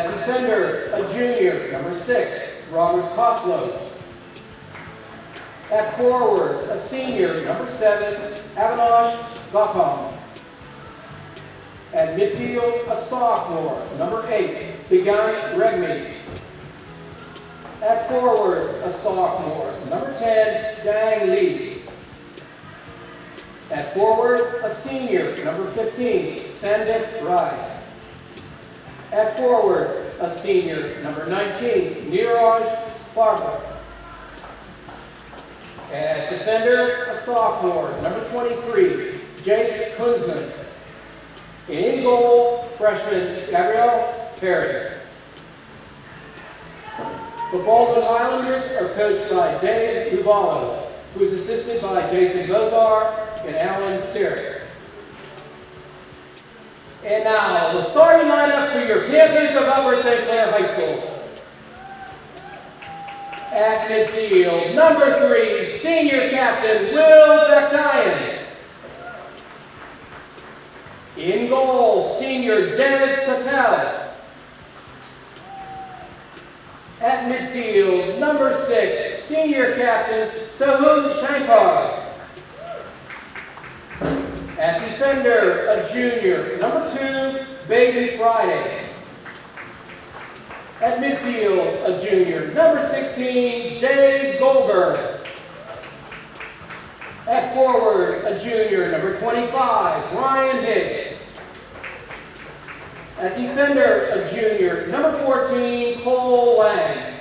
At defender, a junior, number 6, Robert Koslow. At forward, a senior, number 7, Avinash Gautam. At midfield, a sophomore, number 8, Bigan Regmi. At forward, a sophomore, number 10, Dang Lee. At forward, a senior, number 15, Sandip Rai. At forward, a senior, number 19, Neeraj Farber. At defender, a sophomore, number 23, Jake Kunzman. In goal, freshman Gabrielle Perry. The Baldwin Highlanders are coached by Dave Uballo, who is assisted by Jason Bozar and Alan Siri. And now, the starting lineup for your Panthers of Upper St. Clair High School. At midfield, number 3, senior captain Will Bekdayan. In goal, senior Dev Patel. At midfield, number 6, senior captain Sahun Shankar. At defender, a junior, number 2, Baby Friday. At midfield, a junior, number 16, Dave Goldberg. At forward, a junior, number 25, Ryan Hicks. At defender, a junior, number 14, Cole Lang.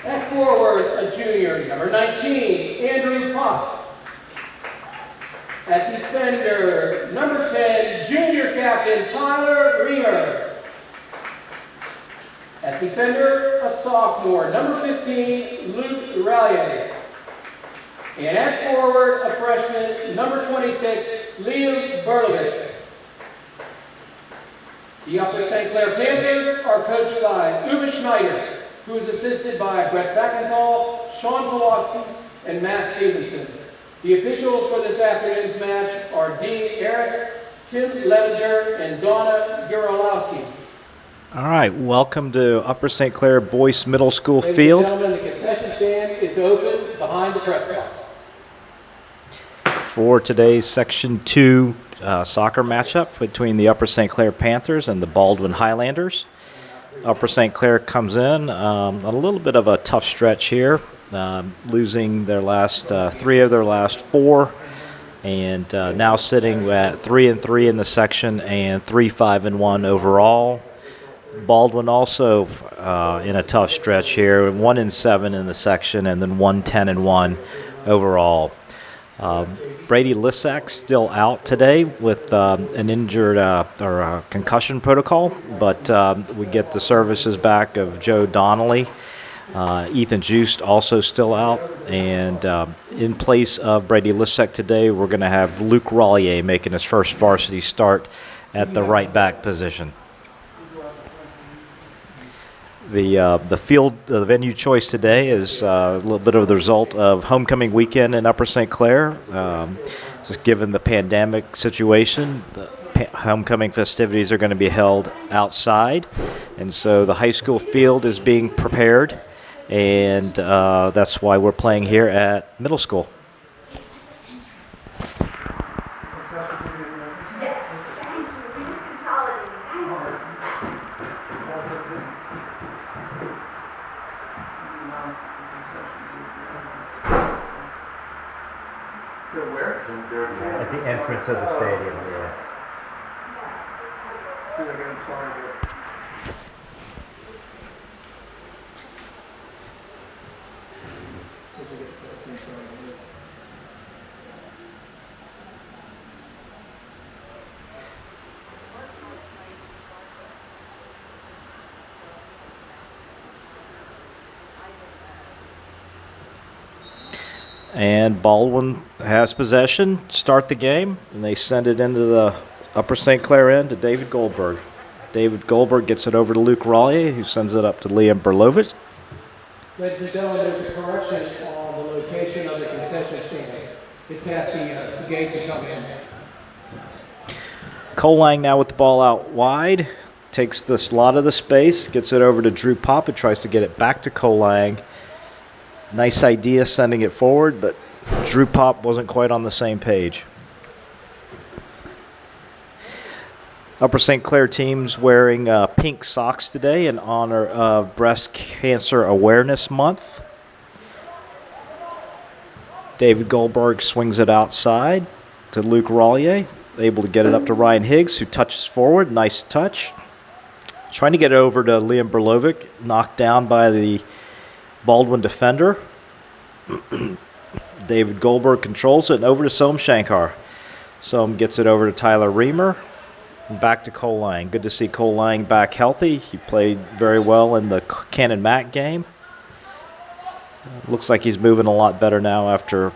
At forward, a junior, number 19, Andrew Pop. At defender, number 10, junior captain Tyler Reamer. At defender, a sophomore, number 15, Luke Rallier. And at forward, a freshman, number 26, Liam Berlovic. The Upper St. Clair Panthers are coached by Uwe Schneider, who is assisted by Brett Fackenthal, Sean Pulaski, and Matt Stevenson. The officials for this afternoon's match are Dean Harris, Tim Levinger, and Donna Guralowski. All right, welcome to Upper St. Clair Boyce Middle School Ladies field. and gentlemen, the concession stand is open behind the press box. For today's Section 2 soccer matchup between the Upper St. Clair Panthers and the Baldwin Highlanders. Upper St. Clair comes in on a little bit of a tough stretch here, losing their last 3 of their last 4, and now sitting at 3-3 in the section and 3-5-1 overall. Baldwin also in a tough stretch here, 1-7 in the section and then 1-10-1 overall. Brady Lissack still out today with an injured or a concussion protocol, but we get the services back of Joe Donnelly. Ethan Juiced also still out, and in place of Brady Lissack today, we're going to have Luke Rollier making his first varsity start at the right back position. The venue choice today is a little bit of the result of homecoming weekend in Upper St. Clair. Just given the pandemic situation, the homecoming festivities are going to be held outside, and so the high school field is being prepared, and that's why we're playing here at middle school. At the entrance of the stadium, yeah. And Baldwin has possession, start the game, and they send it into the Upper St. Clair end to David Goldberg. David Goldberg gets it over to Luke Rollier, who sends it up to Liam Berlovich. Ladies and gentlemen, there's a correction on the location of the concession stand. It's at the gate to come in. Cole Lang now with the ball out wide takes this lot of the space, gets it over to Drew Pop, and tries to get it back to Cole Lang. Nice idea sending it forward, but Drew Pop wasn't quite on the same page. Upper St. Clair team's wearing pink socks today in honor of Breast Cancer Awareness Month. David Goldberg swings it outside to Luke Rollier, able to get it up to Ryan Higgs, who touches forward. Nice touch. Trying to get it over to Liam Berlovic, knocked down by the Baldwin defender. David Goldberg controls it, and over to Soam Shankar. Soam gets it over to Tyler Reamer. And back to Cole Lang. Good to see Cole Lang back healthy. He played very well in the Cannon Mac game. Looks like he's moving a lot better now after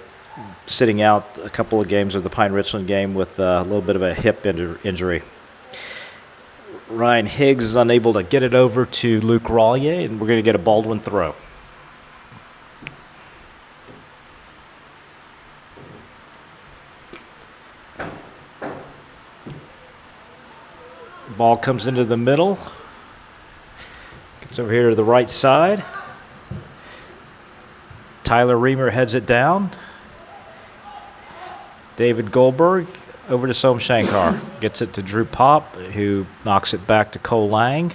sitting out a couple of games of the Pine Richland game with a little bit of a hip injury. Ryan Higgs is unable to get it over to Luke Rollier, and we're going to get a Baldwin throw. Ball comes into the middle. Gets over here to the right side. Tyler Reamer heads it down. David Goldberg over to Soam Shankar. Gets it to Drew Pop, who knocks it back to Cole Lang.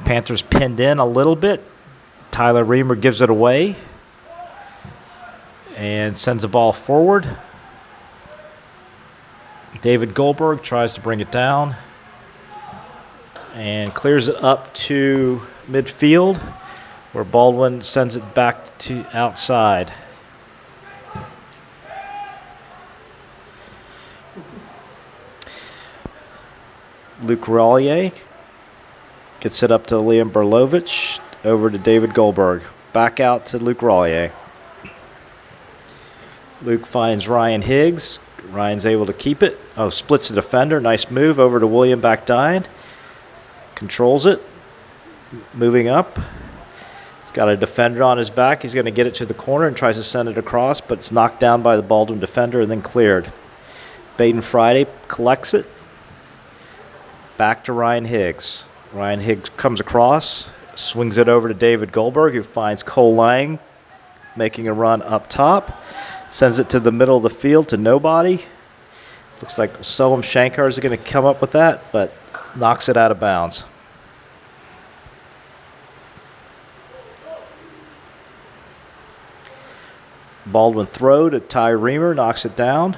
Panthers pinned in a little bit. Tyler Reamer gives it away and sends the ball forward. David Goldberg tries to bring it down and clears it up to midfield, where Baldwin sends it back to outside. Luke Rollier gets it up to Liam Berlovic, over to David Goldberg. Back out to Luke Rollier. Luke finds Ryan Higgs. Ryan's able to keep it. Oh, splits the defender. Nice move over to William Backdine. Controls it. Moving up. He's got a defender on his back. He's going to get it to the corner and tries to send it across, but it's knocked down by the Baldwin defender and then cleared. Baden Friday collects it. Back to Ryan Higgs. Ryan Higgs comes across, swings it over to David Goldberg, who finds Cole Lang making a run up top. Sends it to the middle of the field to nobody. Looks like Soam Shankar is going to come up with that, but knocks it out of bounds. Baldwin throw to Ty Reamer, knocks it down.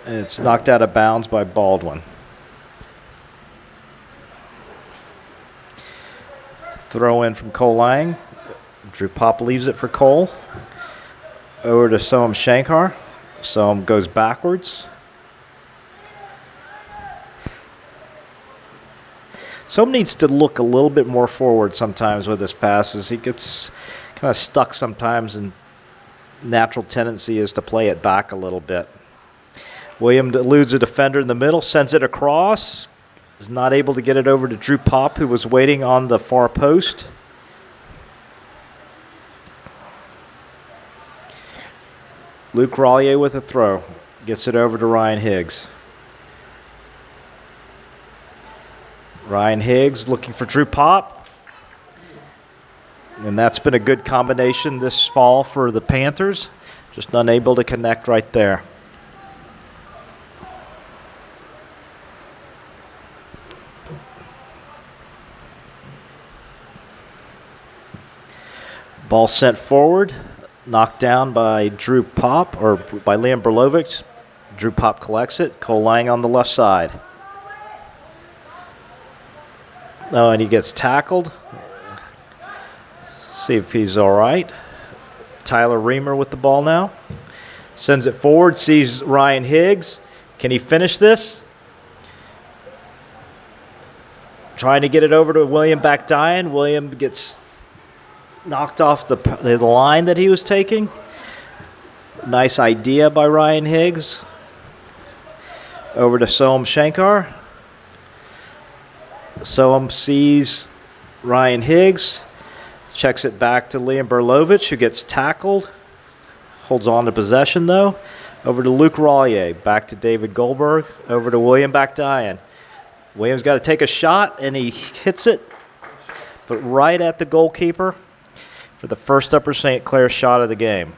And it's knocked out of bounds by Baldwin. Throw in from Cole Lang. Drew Pop leaves it for Cole. Over to Soam Shankar. Soam goes backwards. Soam needs to look a little bit more forward sometimes with his passes. He gets kind of stuck sometimes, and natural tendency is to play it back a little bit. William eludes a defender in the middle, sends it across. Is not able to get it over to Drew Pop, who was waiting on the far post. Luke Rollier with a throw. Gets it over to Ryan Higgs. Ryan Higgs looking for Drew Pop. And that's been a good combination this fall for the Panthers. Just unable to connect right there. Ball sent forward. Knocked down by Drew Pop, or by Liam Berlovic. Drew Pop collects it. Cole Lang on the left side. Oh, and he gets tackled. See if he's all right. Tyler Reamer with the ball now. Sends it forward, sees Ryan Higgs. Can he finish this? Trying to get it over to William Backdine. William gets knocked off the line that he was taking. Nice idea by Ryan Higgs. Over to Soam Shankar. Soam sees Ryan Higgs. Checks it back to Liam Berlovic, who gets tackled. Holds on to possession, though. Over to Luke Rollier. Back to David Goldberg. Over to William Backdian. Williams got to take a shot, and he hits it, but right at the goalkeeper for the first Upper St. Clair shot of the game.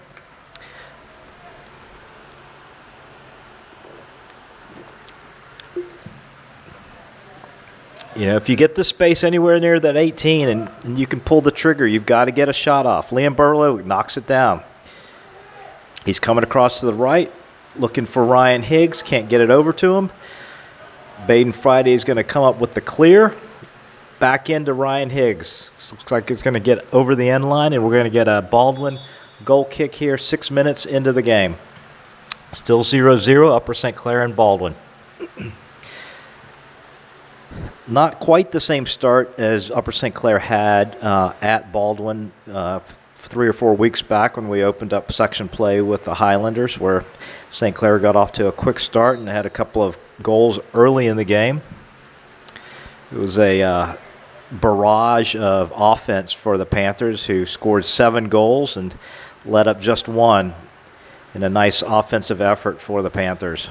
You know, if you get the space anywhere near that 18 and you can pull the trigger, you've got to get a shot off. Liam Burlow knocks it down. He's coming across to the right, looking for Ryan Higgs, can't get it over to him. Baden Friday is going to come up with the clear. Back into Ryan Higgs. This looks like it's going to get over the end line, and we're going to get a Baldwin goal kick here 6 minutes into the game. Still 0-0, Upper St. Clair and Baldwin. Not quite the same start as Upper St. Clair had at Baldwin 3 or 4 weeks back when we opened up section play with the Highlanders, where St. Clair got off to a quick start and had a couple of goals early in the game. It was a barrage of offense for the Panthers, who scored 7 goals and let up just 1 in a nice offensive effort for the Panthers.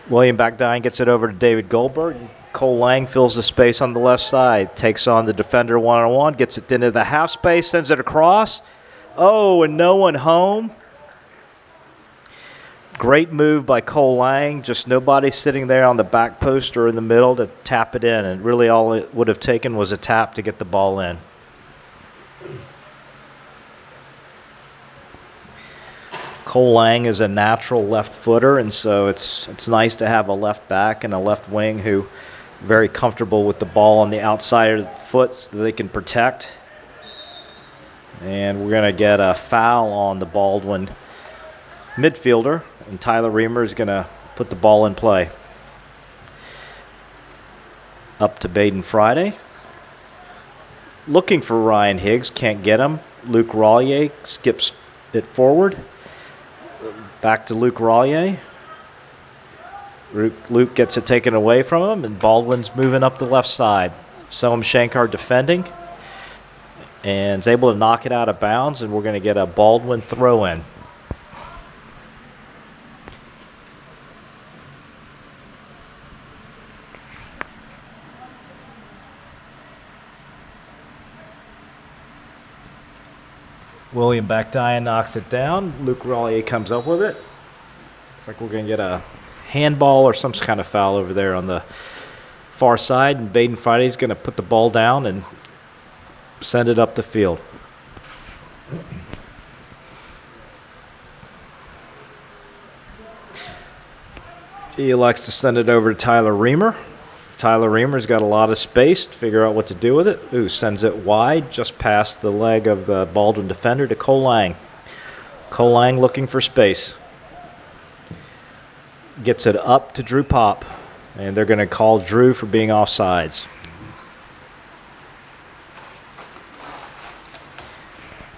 William Backdine gets it over to David Goldberg. Cole Lang fills the space on the left side, takes on the defender one-on-one, gets it into the half space, sends it across. Oh, and no one home. Great move by Cole Lang, just nobody sitting there on the back post or in the middle to tap it in, and really all it would have taken was a tap to get the ball in. Cole Lang is a natural left footer, and so it's nice to have a left back and a left wing who are very comfortable with the ball on the outside of the foot so that they can protect. And we're going to get a foul on the Baldwin midfielder, and Tyler Reamer is going to put the ball in play. Up to Baden Friday. Looking for Ryan Higgs, can't get him. Luke Rollier skips it forward. Back to Luke Rollier. Luke gets it taken away from him, and Baldwin's moving up the left side. Selm Shankar defending, and is able to knock it out of bounds, and we're going to get a Baldwin throw-in. William Backdian knocks it down. Luke Rollier comes up with it. Looks like we're going to get a handball or some kind of foul over there on the far side, and Baden Friday's going to put the ball down and send it up the field. He elects to send it over to Tyler Reamer. Tyler Reamer's got a lot of space to figure out what to do with it. Ooh, sends it wide, just past the leg of the Baldwin defender to Cole Lang. Cole Lang looking for space. Gets it up to Drew Pop, and they're going to call Drew for being offsides.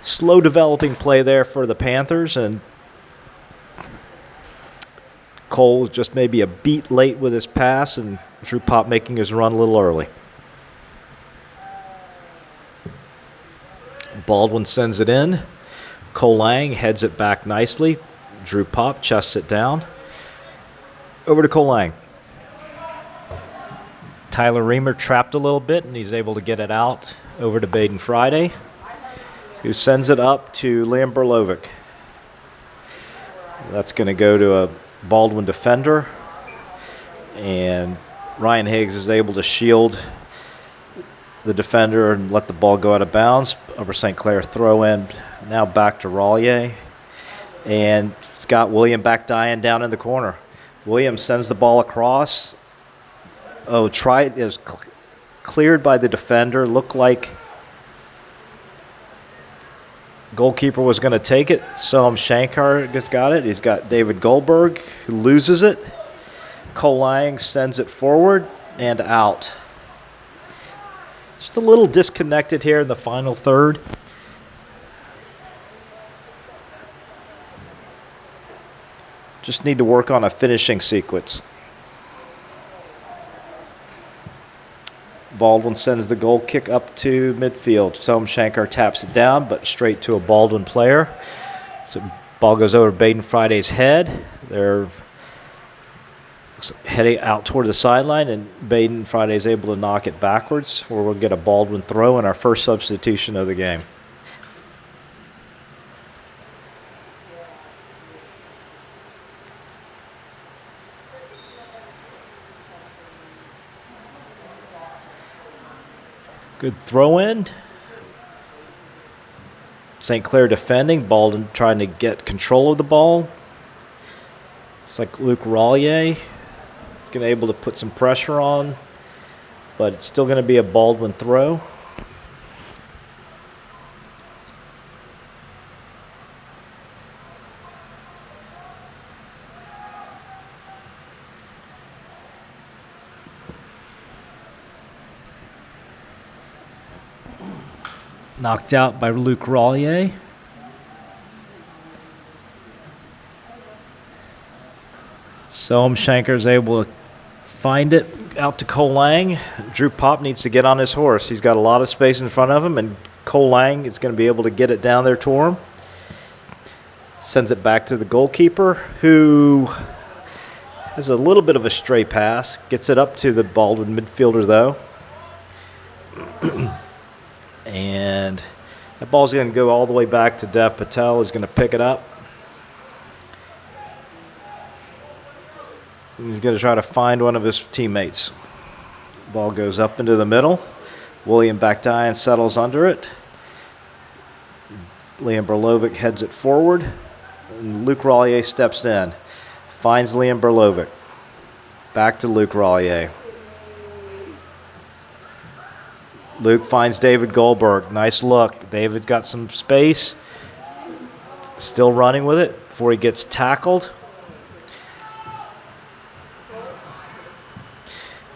Slow developing play there for the Panthers, and Cole was just maybe a beat late with his pass, and Drew Pop making his run a little early. Baldwin sends it in. Cole Lang heads it back nicely. Drew Pop chests it down. Over to Cole Lang. Tyler Reamer trapped a little bit, and he's able to get it out over to Baden Friday, who sends it up to Liam Berlovic. That's going to go to a Baldwin defender, and Ryan Higgs is able to shield the defender and let the ball go out of bounds. Upper St. Clair throw in, now back to Rollier, and it's got William Backdian down in the corner. Williams sends the ball across. Oh, it is cleared by the defender. Looked like goalkeeper was going to take it. Selm Shankar just got it. He's got David Goldberg, who loses it. Cole Lang sends it forward and out. Just a little disconnected here in the final third. Just need to work on a finishing sequence. Baldwin sends the goal kick up to midfield. Selm Shankar taps it down, but straight to a Baldwin player. So Ball goes over Baden Friday's head. They're heading out toward the sideline, and Baden Friday is able to knock it backwards, where we'll get a Baldwin throw and our first substitution of the game. Good throw in. St. Clair defending. Baldwin trying to get control of the ball. It's like Luke Rollier. He's going to be able to put some pressure on, but it's still going to be a Baldwin throw. Knocked out by Luke Rollier. Shanker is able to find it out to Cole Lang. Drew Pop needs to get on his horse. He's got a lot of space in front of him, and Cole Lang is going to be able to get it down there to him. Sends it back to the goalkeeper, who has a little bit of a stray pass. Gets it up to the Baldwin midfielder, though. And that ball's going to go all the way back to Dev Patel, who's going to pick it up. And he's going to try to find one of his teammates. Ball goes up into the middle. William Bakdian settles under it. Liam Berlovic heads it forward. And Luke Rollier steps in. Finds Liam Berlovic. Back to Luke Rollier. Luke finds David Goldberg. Nice look. David's got some space. Still running with it before he gets tackled.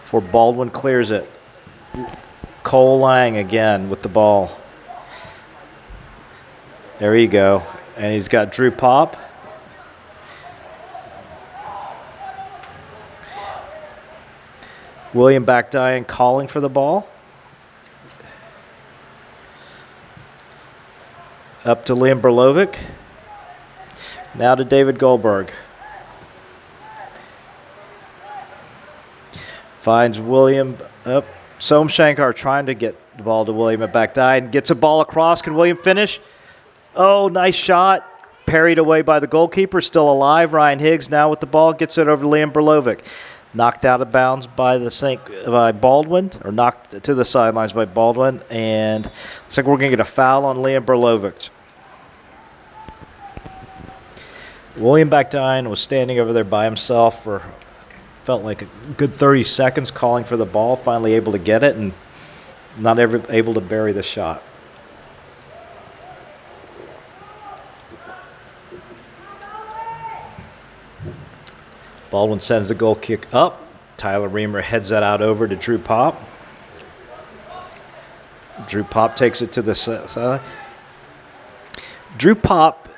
Before Baldwin clears it. Cole Lang again with the ball. There you go. And he's got Drew Pop. William Bakdian calling for the ball. Up to Liam Berlovic. Now to David Goldberg. Finds William up. Som Shankar trying to get the ball to William at Bakdian. Gets a ball across. Can William finish? Oh, nice shot. Parried away by the goalkeeper. Still alive. Ryan Higgs now with the ball. Gets it over to Liam Berlovic. Knocked out of bounds by by Baldwin, or knocked to the sidelines by Baldwin, and looks like we're going to get a foul on Liam Berlovic. William Bakdian was standing over there by himself for felt like a good 30 seconds calling for the ball, finally able to get it, and not able to bury the shot. Baldwin sends the goal kick up. Tyler Reamer heads that out over to Drew Pop. Drew Pop takes it to the side. Drew Pop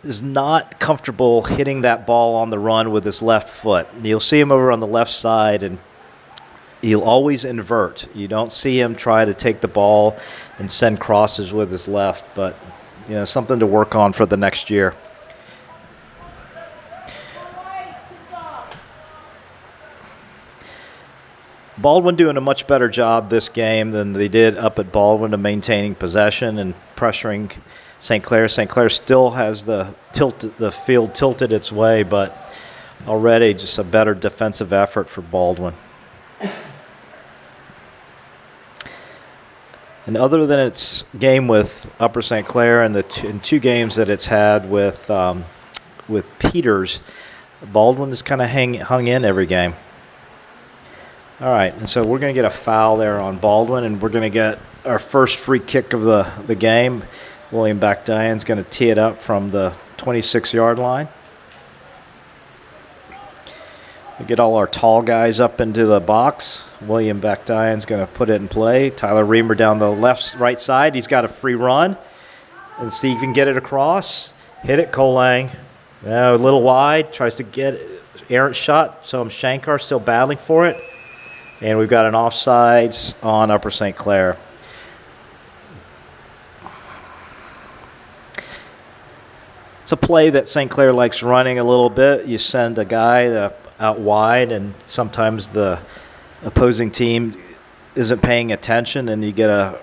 is not comfortable hitting that ball on the run with his left foot. You'll see him over on the left side, and he'll always invert. You don't see him try to take the ball and send crosses with his left, but something to work on for the next year. Baldwin doing a much better job this game than they did up at Baldwin of maintaining possession and pressuring St. Clair. St. Clair still has the field tilted its way, but already just a better defensive effort for Baldwin. And other than its game with Upper St. Clair and in two games that it's had with Peters, Baldwin has kind of hung in every game. All right, and so we're going to get a foul there on Baldwin, and we're going to get our first free kick of the game. William Bakdian's going to tee it up from the 26-yard line. We get all our tall guys up into the box. William Bakdian's going to put it in play. Tyler Reamer down the right side. He's got a free run. Let's see if he can get it across. Hit it, Cole Lang. A little wide. Tries to get errant shot. So Shankar still battling for it. And we've got an offsides on Upper St. Clair. It's a play that St. Clair likes running a little bit. You send a guy out wide, and sometimes the opposing team isn't paying attention, and you get a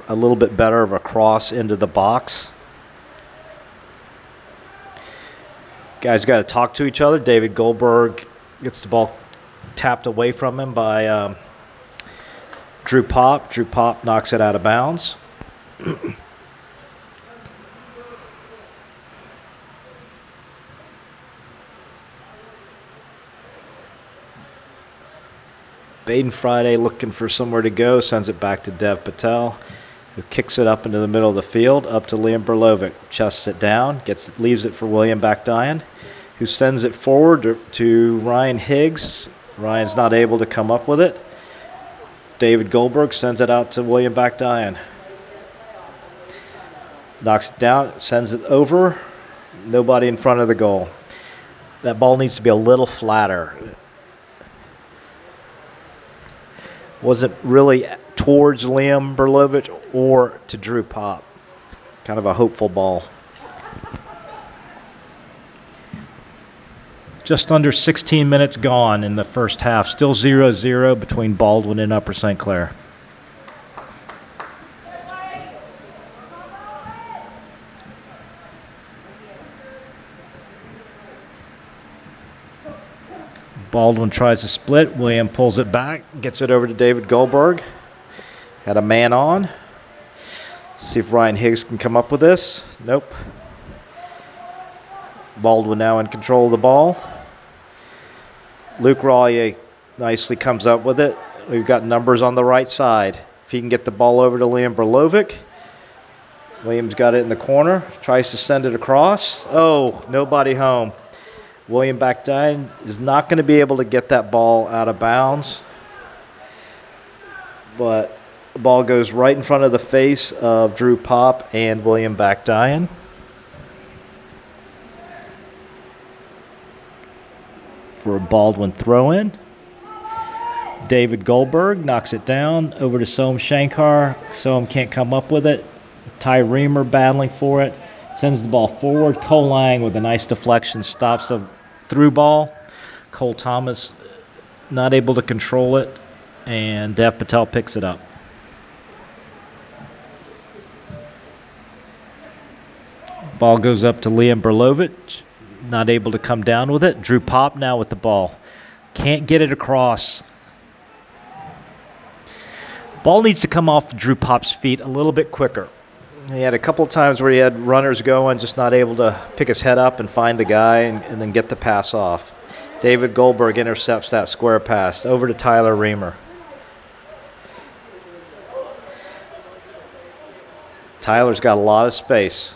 little bit better of a cross into the box. Guys got to talk to each other. David Goldberg gets the ball tapped away from him by Drew Pop. Drew Pop knocks it out of bounds. Baden Friday looking for somewhere to go, sends it back to Dev Patel, who kicks it up into the middle of the field, up to Liam Berlovic, chests it down, leaves it for William Bakdian, who sends it forward to Ryan Higgs. Ryan's not able to come up with it. David Goldberg sends it out to William Bakdian. Knocks it down, sends it over. Nobody in front of the goal. That ball needs to be a little flatter. Wasn't really towards Liam Berlovic or to Drew Pop. Kind of a hopeful ball. Just under 16 minutes gone in the first half. Still 0-0 between Baldwin and Upper St. Clair. Baldwin tries to split. William pulls it back, gets it over to David Goldberg. Had a man on. See if Ryan Higgs can come up with this. Nope. Baldwin now in control of the ball. Luke Rollier nicely comes up with it. We've got numbers on the right side. If he can get the ball over to Liam Berlovic. William's got it in the corner. Tries to send it across. Oh, nobody home. William Bakdian is not going to be able to get that ball out of bounds. But the ball goes right in front of the face of Drew Pop and William Bakdian. For a Baldwin throw-in. David Goldberg knocks it down over to Soam Shankar. Soam can't come up with it. Ty Reamer battling for it. Sends the ball forward. Cole Lang with a nice deflection stops a through ball. Cole Thomas not able to control it, and Dev Patel picks it up. Ball goes up to Liam Berlovic, not able to come down with it. Drew Pop now with the ball. Can't get it across. Ball needs to come off Drew Pop's feet a little bit quicker. He had a couple of times where he had runners going, just not able to pick his head up and find the guy and then get the pass off. David Goldberg intercepts that square pass over to Tyler Reamer. Tyler's got a lot of space.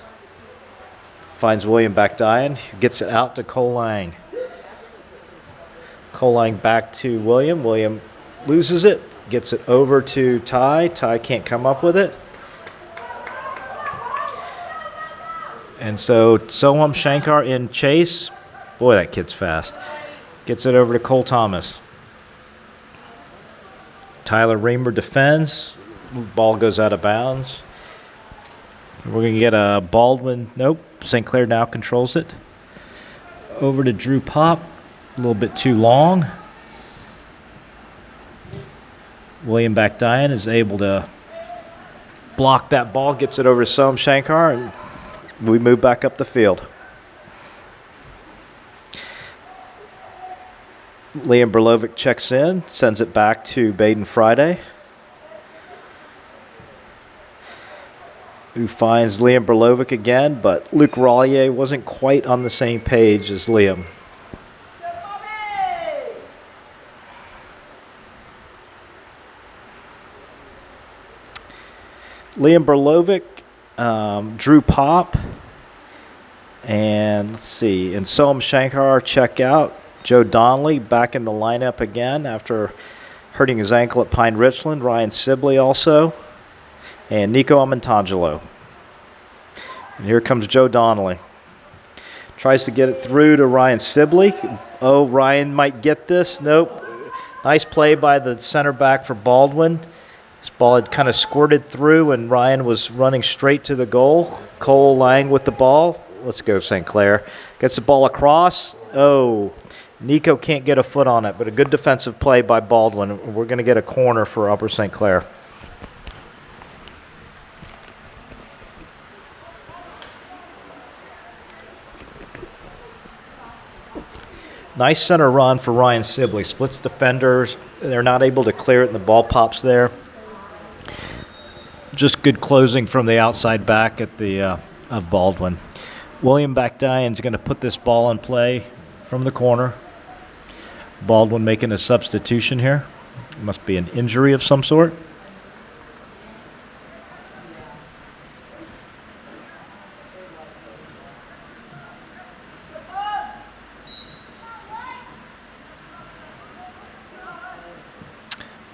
Finds William Bakdian, who gets it out to Cole Lang. Cole Lang back to William. William loses it, gets it over to Ty. Ty can't come up with it. And so Soam Shankar in chase. Boy, that kid's fast. Gets it over to Cole Thomas. Tyler Reamer defends. Ball goes out of bounds. We're going to get a Baldwin. Nope. St. Clair now controls it. Over to Drew Pop. A little bit too long. William Bakdian is able to block that ball. Gets it over to Soam Shankar. And we move back up the field. Liam Berlovic checks in, sends it back to Baden Friday, who finds Liam Berlovic again, but Luke Rollier wasn't quite on the same page as Liam. Liam Berlovic, Drew Pop, and let's see, and Soam Shankar check out. Joe Donnelly back in the lineup again after hurting his ankle at Pine Richland. Ryan Sibley also, and Nico Amantangelo. And here comes Joe Donnelly. Tries to get it through to Ryan Sibley. Oh, Ryan might get this. Nope. Nice play by the center back for Baldwin. This ball had kind of squirted through, and Ryan was running straight to the goal. Cole Lang with the ball. Let's go St. Clair. Gets the ball across. Oh, Nico can't get a foot on it, but a good defensive play by Baldwin. We're going to get a corner for Upper St. Clair. Nice center run for Ryan Sibley. Splits defenders. They're not able to clear it, and the ball pops there. Just good closing from the outside back at the of Baldwin. William Bakdian's going to put this ball in play from the corner. Baldwin making a substitution here. Must be an injury of some sort.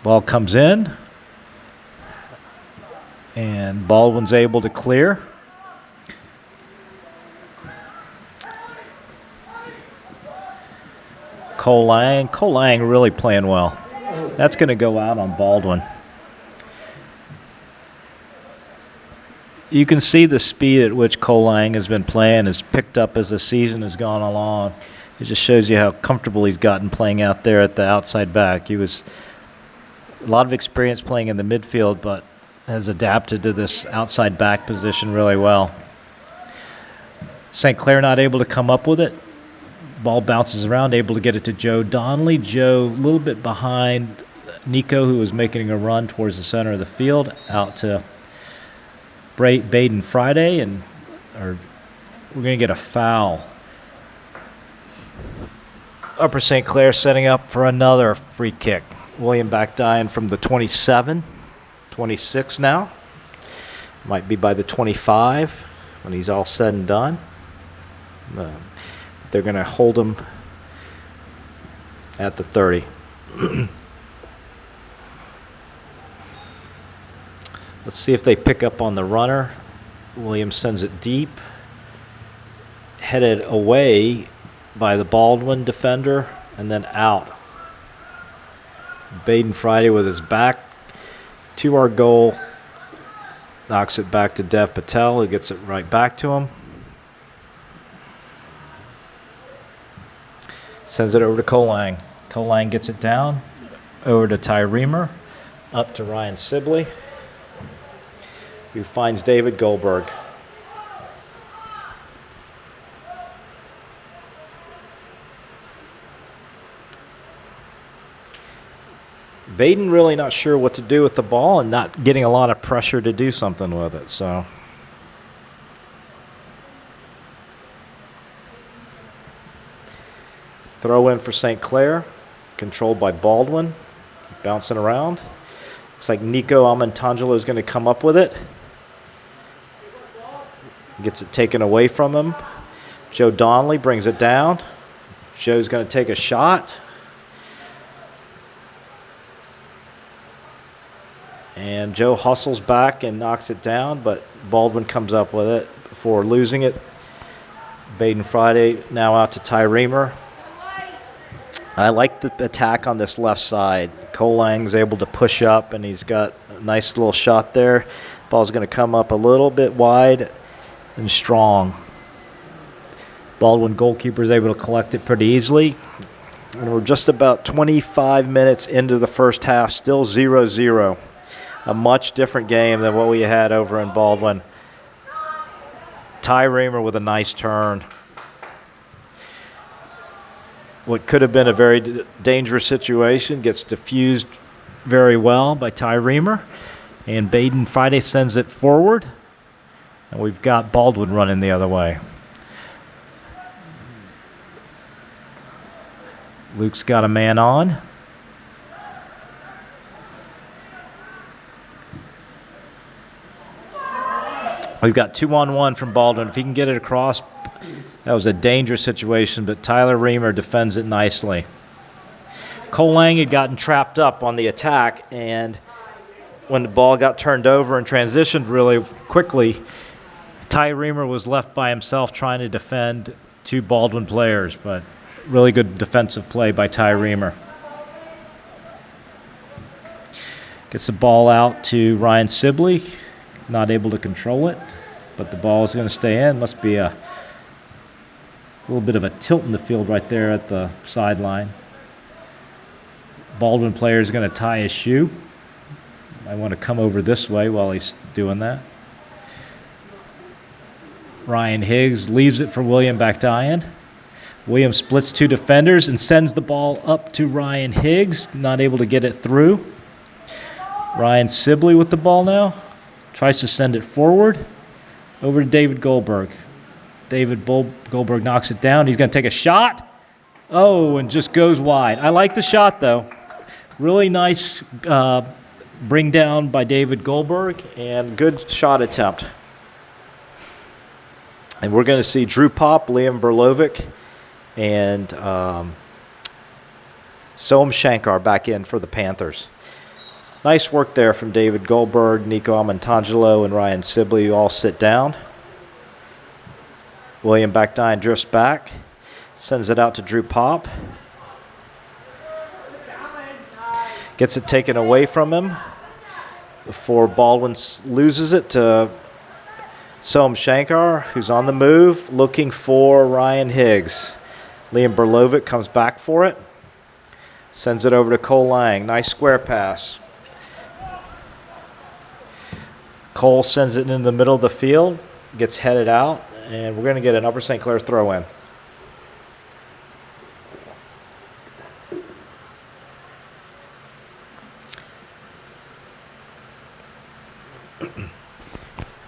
Ball comes in, and Baldwin's able to clear. Cole Lang really playing well. That's going to go out on Baldwin. You can see the speed at which Cole Lang has been playing has picked up as the season has gone along. It just shows you how comfortable he's gotten playing out there at the outside back. He was a lot of experience playing in the midfield, but has adapted to this outside back position really well. St. Clair not able to come up with it. Ball bounces around, able to get it to Joe Donnelly. Joe a little bit behind Nico, who was making a run towards the center of the field, out to Baden Friday, and we're going to get a foul. Upper St. Clair setting up for another free kick. William Bakdian from the 27, 26 now. Might be by the 25 when he's all said and done. They're going to hold him at the 30. Let's see if they pick up on the runner. Williams sends it deep. Headed away by the Baldwin defender and then out. Baden Friday with his back to our goal. Knocks it back to Dev Patel, who gets it right back to him. Sends it over to Cole Lang. Cole Lang gets it down. Over to Ty Reamer. Up to Ryan Sibley, who finds David Goldberg. Baden really not sure what to do with the ball and not getting a lot of pressure to do something with it. So throw in for St. Clair, controlled by Baldwin, bouncing around. Looks like Nico Amantangelo is going to come up with it. Gets it taken away from him. Joe Donnelly brings it down. Joe's going to take a shot. And Joe hustles back and knocks it down, but Baldwin comes up with it before losing it. Baden Friday now out to Ty Reamer. I like the attack on this left side. Cole Lang's able to push up, and he's got a nice little shot there. Ball's going to come up a little bit wide and strong. Baldwin goalkeeper is able to collect it pretty easily. And we're just about 25 minutes into the first half, still 0-0. A much different game than what we had over in Baldwin. Ty Reamer with a nice turn. What could have been a very dangerous situation gets diffused very well by Ty Reamer. And Baden Friday sends it forward. And we've got Baldwin running the other way. Luke's got a man on. We've got 2-on-1 from Baldwin. If he can get it across, that was a dangerous situation, but Tyler Reamer defends it nicely. Cole Lang had gotten trapped up on the attack, and when the ball got turned over and transitioned really quickly, Ty Reamer was left by himself trying to defend two Baldwin players, but really good defensive play by Ty Reamer. Gets the ball out to Ryan Sibley. Not able to control it, but the ball is going to stay in. Must be a little bit of a tilt in the field right there at the sideline. Baldwin player is going to tie his shoe. I want to come over this way while he's doing that. Ryan Higgs leaves it for William Bakdayan. William splits 2 defenders and sends the ball up to Ryan Higgs, not able to get it through. Ryan Sibley with the ball now. Tries to send it forward over to David Goldberg. Goldberg knocks it down. He's going to take a shot. Oh, and just goes wide. I like the shot, though. Really nice bring down by David Goldberg and good shot attempt. And we're going to see Drew Pop, Liam Berlovic, and Soam Shankar back in for the Panthers. Nice work there from David Goldberg, Nico Amantangelo, and Ryan Sibley. You all sit down. William Bakdayan drifts back, sends it out to Drew Pop. Gets it taken away from him before Baldwin loses it to Soam Shankar, who's on the move, looking for Ryan Higgs. Liam Berlovic comes back for it. Sends it over to Cole Lang. Nice square pass. Cole sends it into the middle of the field, gets headed out, and we're going to get an Upper St. Clair throw in.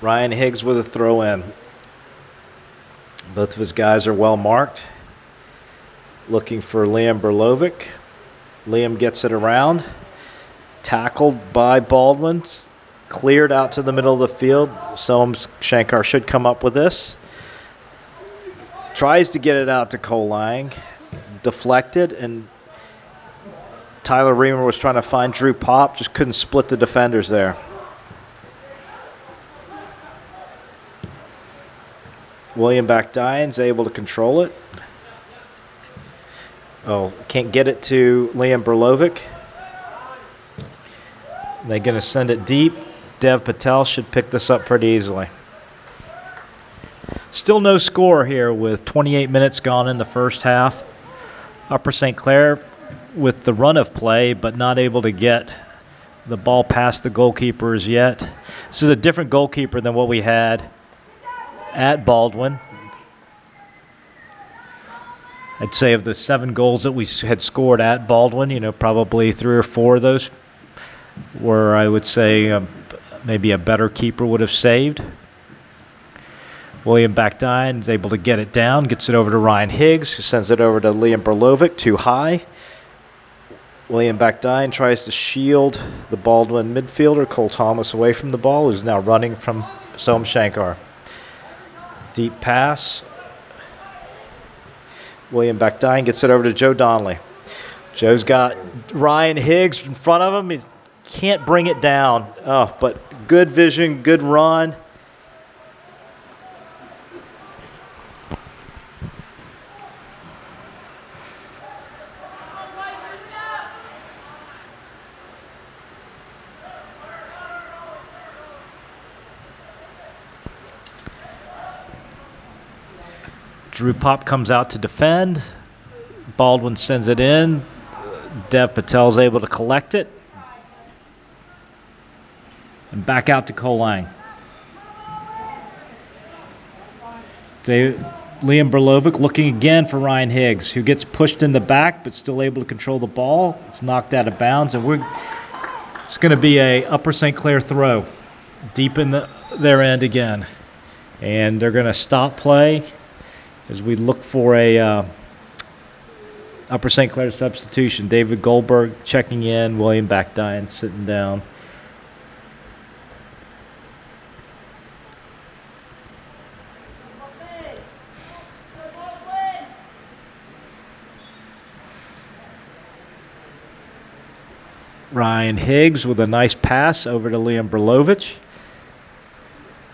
Ryan Higgs with a throw in. Both of his guys are well marked. Looking for Liam Berlovic. Liam gets it around. Tackled by Baldwin. Cleared out to the middle of the field. Soam Shankar should come up with this. Tries to get it out to Cole Lang. Deflected, and Tyler Reamer was trying to find Drew Pop. Just couldn't split the defenders there. William Bakdayan's able to control it. Oh, can't get it to Liam Berlovic. They're going to send it deep. Dev Patel should pick this up pretty easily. Still no score here with 28 minutes gone in the first half. Upper St. Clair with the run of play, but not able to get the ball past the goalkeepers yet. This is a different goalkeeper than what we had at Baldwin. I'd say of the 7 goals that we had scored at Baldwin, probably 3 or 4 of those were, I would say, maybe a better keeper would have saved. William Bakdayan is able to get it down, gets it over to Ryan Higgs, who sends it over to Liam Berlovic, too high. William Bakdayan tries to shield the Baldwin midfielder, Cole Thomas, away from the ball, who's now running from Soam Shankar. Deep pass. William Bakdayan gets it over to Joe Donnelly. Joe's got Ryan Higgs in front of him. He can't bring it down. Oh, but good vision, good run. Drew Pop comes out to defend. Baldwin sends it in. Dev Patel's able to collect it. And back out to Cole Lang. Liam Berlovic looking again for Ryan Higgs, who gets pushed in the back but still able to control the ball. It's knocked out of bounds, and it's going to be a Upper St. Clair throw deep in their end again. And they're going to stop play as we look for a Upper St. Clair substitution. David Goldberg checking in, William Bakdayan sitting down. Ryan Higgs with a nice pass over to Liam Berlovic.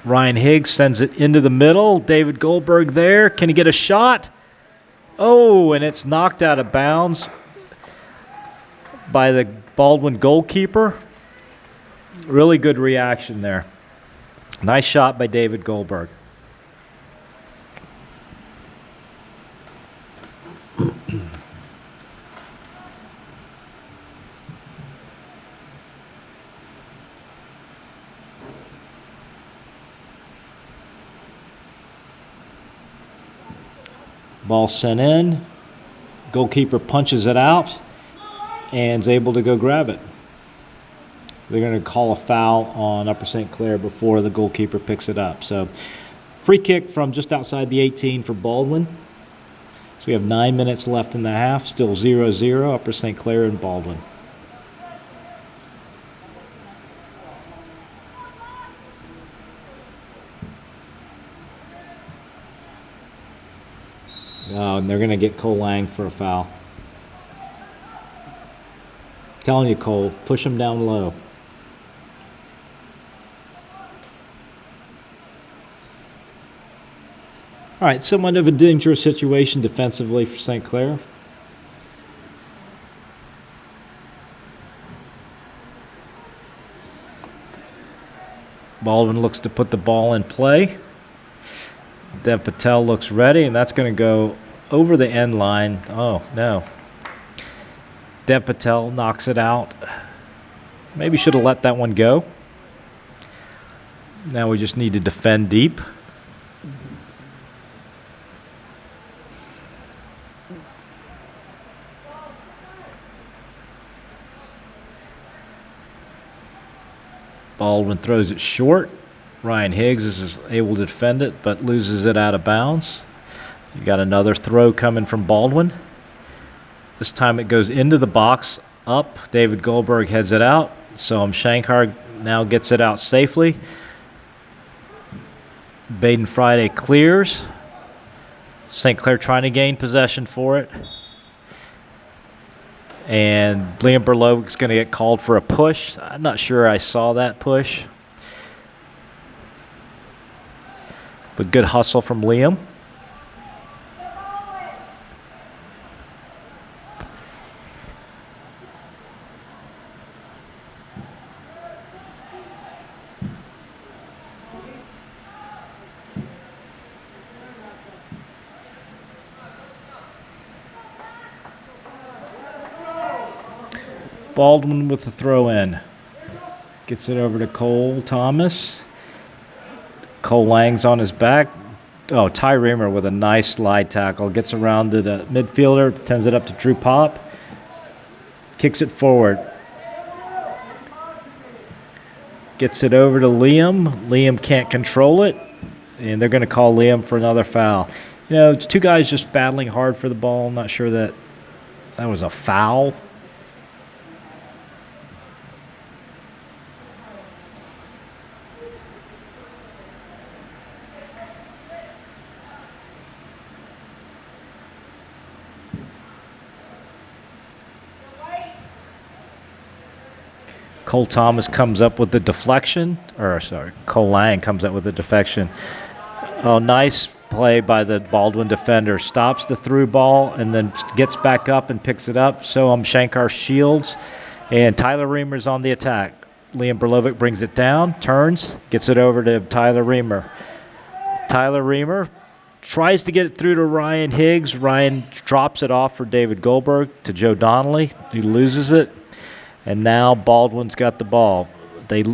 Ryan Higgs sends it into the middle. David Goldberg there. Can he get a shot? Oh, and it's knocked out of bounds by the Baldwin goalkeeper. Really good reaction there. Nice shot by David Goldberg. Ball sent in. Goalkeeper punches it out and is able to go grab it. They're going to call a foul on Upper St. Clair before the goalkeeper picks it up. So free kick from just outside the 18 for Baldwin. So we have 9 minutes left in the half. Still 0-0, Upper St. Clair and Baldwin. Oh, and they're going to get Cole Lang for a foul. Telling you, Cole, push him down low. All right, somewhat of a dangerous situation defensively for St. Clair. Baldwin looks to put the ball in play. Dev Patel looks ready, and that's going to go over the end line. Oh, no. Dev Patel knocks it out. Maybe should have let that one go. Now we just need to defend deep. Baldwin throws it short. Ryan Higgs is able to defend it, but loses it out of bounds. You got another throw coming from Baldwin. This time it goes into the box, up. David Goldberg heads it out. Soham Shankar now gets it out safely. Baden Friday clears. St. Clair trying to gain possession for it. And Liam Berlovic's going to get called for a push. I'm not sure I saw that push. But good hustle from Liam. Baldwin with the throw in. Gets it over to Cole Thomas. Cole Lang's on his back. Oh, Ty Reamer with a nice slide tackle. Gets around to the midfielder, sends it up to Drew Pop. Kicks it forward. Gets it over to Liam. Liam can't control it, and they're going to call Liam for another foul. You know, it's two guys just battling hard for the ball. I'm not sure that was a foul. Cole Thomas comes up with the deflection, Cole Lang comes up with the deflection. Oh, nice play by the Baldwin defender. Stops the through ball and then gets back up and picks it up. Soham Shankar shields, and Tyler Reamer's on the attack. Liam Berlovic brings it down, turns, gets it over to Tyler Reamer. Tyler Reamer tries to get it through to Ryan Higgs. Ryan drops it off for David Goldberg to Joe Donnelly. He loses it. And now Baldwin's got the ball. They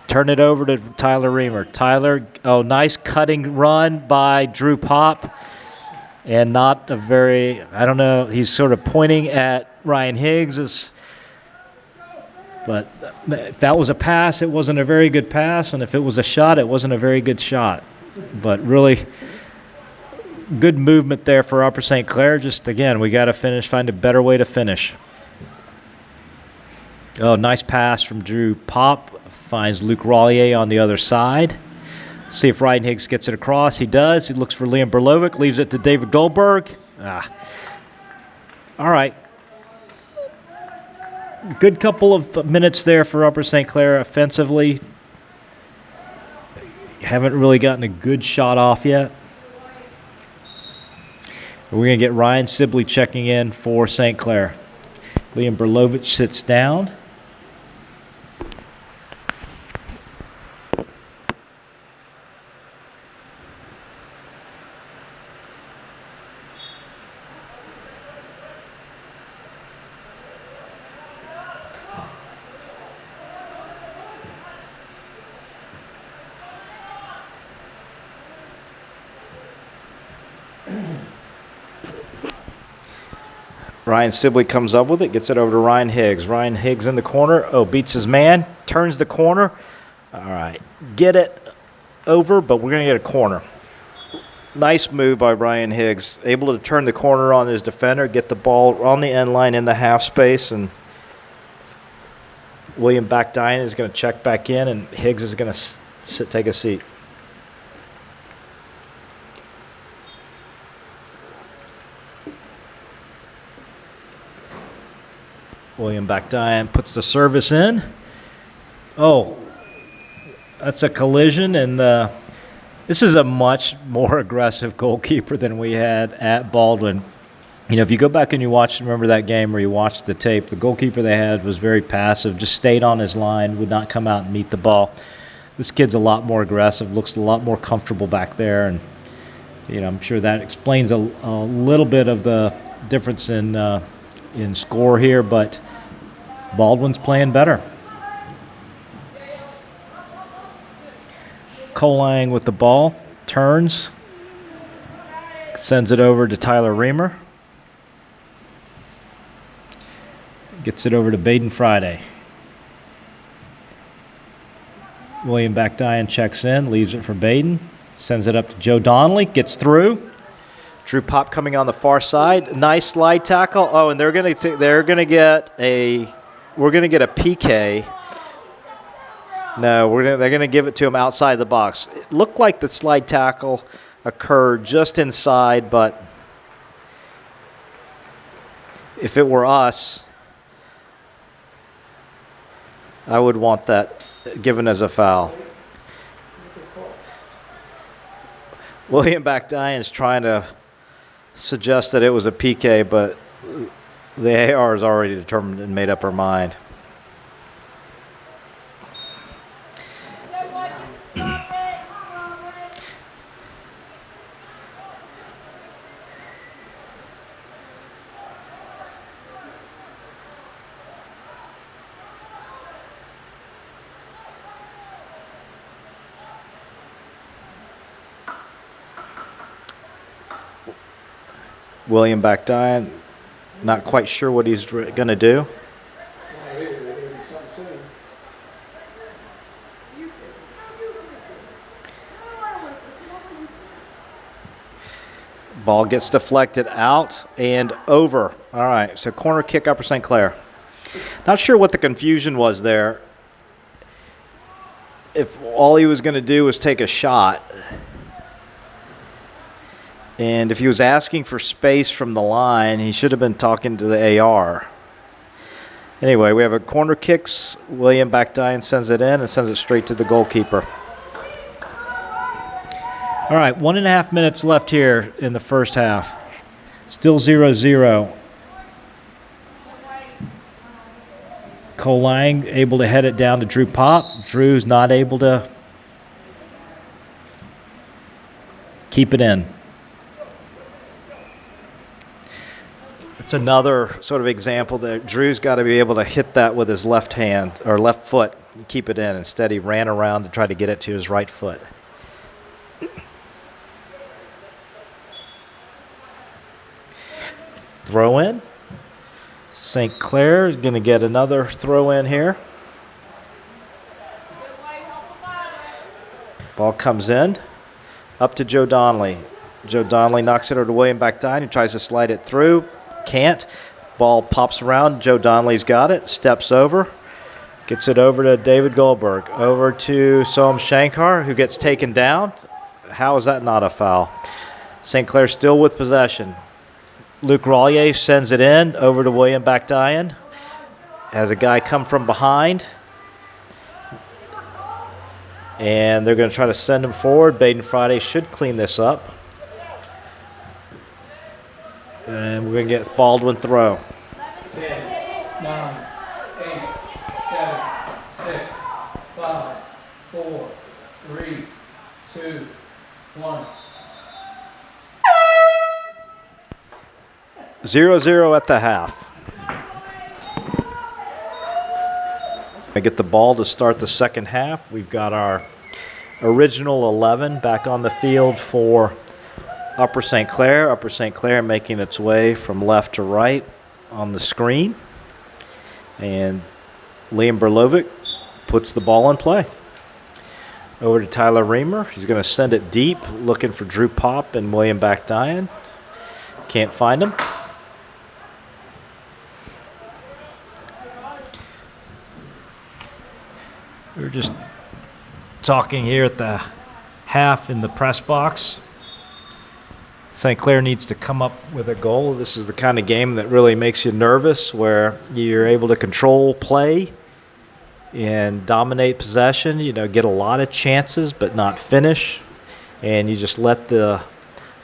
turn it over to Tyler Reamer. Tyler, nice cutting run by Drew Pop. And not a very, I don't know, he's sort of pointing at Ryan Higgs. But if that was a pass, it wasn't a very good pass. And if it was a shot, it wasn't a very good shot. But really good movement there for Upper St. Clair. Just, again, we got to find a better way to finish. Oh, nice pass from Drew Pop. Finds Luke Rollier on the other side. See if Ryan Higgs gets it across. He does. He looks for Liam Berlovic. Leaves it to David Goldberg. All right. Good couple of minutes there for Upper St. Clair offensively. Haven't really gotten a good shot off yet. We're going to get Ryan Sibley checking in for St. Clair. Liam Berlovic sits down. Ryan Sibley comes up with it, gets it over to Ryan Higgs. Ryan Higgs in the corner. Oh, beats his man, turns the corner. All right, get it over, but we're going to get a corner. Nice move by Ryan Higgs. Able to turn the corner on his defender, get the ball on the end line in the half space, and William Backdine is going to check back in, and Higgs is going to take a seat. William Backdine puts the service in. Oh, that's a collision, and this is a much more aggressive goalkeeper than we had at Baldwin. You know, if you go back and you watch, remember that game where you watched the tape, the goalkeeper they had was very passive, just stayed on his line, would not come out and meet the ball. This kid's a lot more aggressive, looks a lot more comfortable back there, and you know, I'm sure that explains a little bit of the difference in score here, but Baldwin's playing better. Colang with the ball, turns, sends it over to Tyler Reamer. Gets it over to Baden Friday. William Backdine checks in, leaves it for Baden, sends it up to Joe Donnelly, gets through. Drew Pop coming on the far side, nice slide tackle. Oh, and we're gonna get a PK. No, they're gonna give it to him outside the box. It looked like the slide tackle occurred just inside, but if it were us, I would want that given as a foul. William Backdine is trying to suggest that it was a PK, but the AR is already determined and made up her mind. William Backdine, not quite sure what he's going to do. Ball gets deflected out and over. All right, so corner kick, Upper St. Clair. Not sure what the confusion was there. If all he was going to do was take a shot, and if he was asking for space from the line, he should have been talking to the AR. Anyway, we have a corner kicks. William Backdine sends it in and sends it straight to the goalkeeper. All right, 1.5 minutes left here in the first half. Still 0-0. Colang able to head it down to Drew Pop. Drew's not able to keep it in. It's another sort of example that Drew's got to be able to hit that with his left hand or left foot and keep it in. Instead, he ran around to try to get it to his right foot. Throw in. St. Clair is going to get another throw in here. Ball comes in. Up to Joe Donnelly. Joe Donnelly knocks it over to William Backdine, who tries to slide it through. Can't. Ball pops around. Joe Donnelly's got it. Steps over. Gets it over to David Goldberg. Over to Soam Shankar, who gets taken down. How is that not a foul? St. Clair still with possession. Luke Rollier sends it in over to William Backdine. Has a guy come from behind. And they're going to try to send him forward. Baden Friday should clean this up. And we're going to get Baldwin throw. 10, 9, 8, 7, 6, 5, 4, 3, 2, 1. 0-0 at the half. I get the ball to start the second half. We've got our original 11 back on the field for Upper St. Clair. Upper St. Clair making its way from left to right. on the screen. And Liam Berlovic puts the ball in play. Over to Tyler Reamer. He's going to send it deep, looking for Drew Pop and William Backdian. Can't find him. We were just talking here at the half in the press box. St. Clair needs to come up with a goal. This is the kind of game that really makes you nervous, where you're able to control play and dominate possession, get a lot of chances but not finish, and you just let the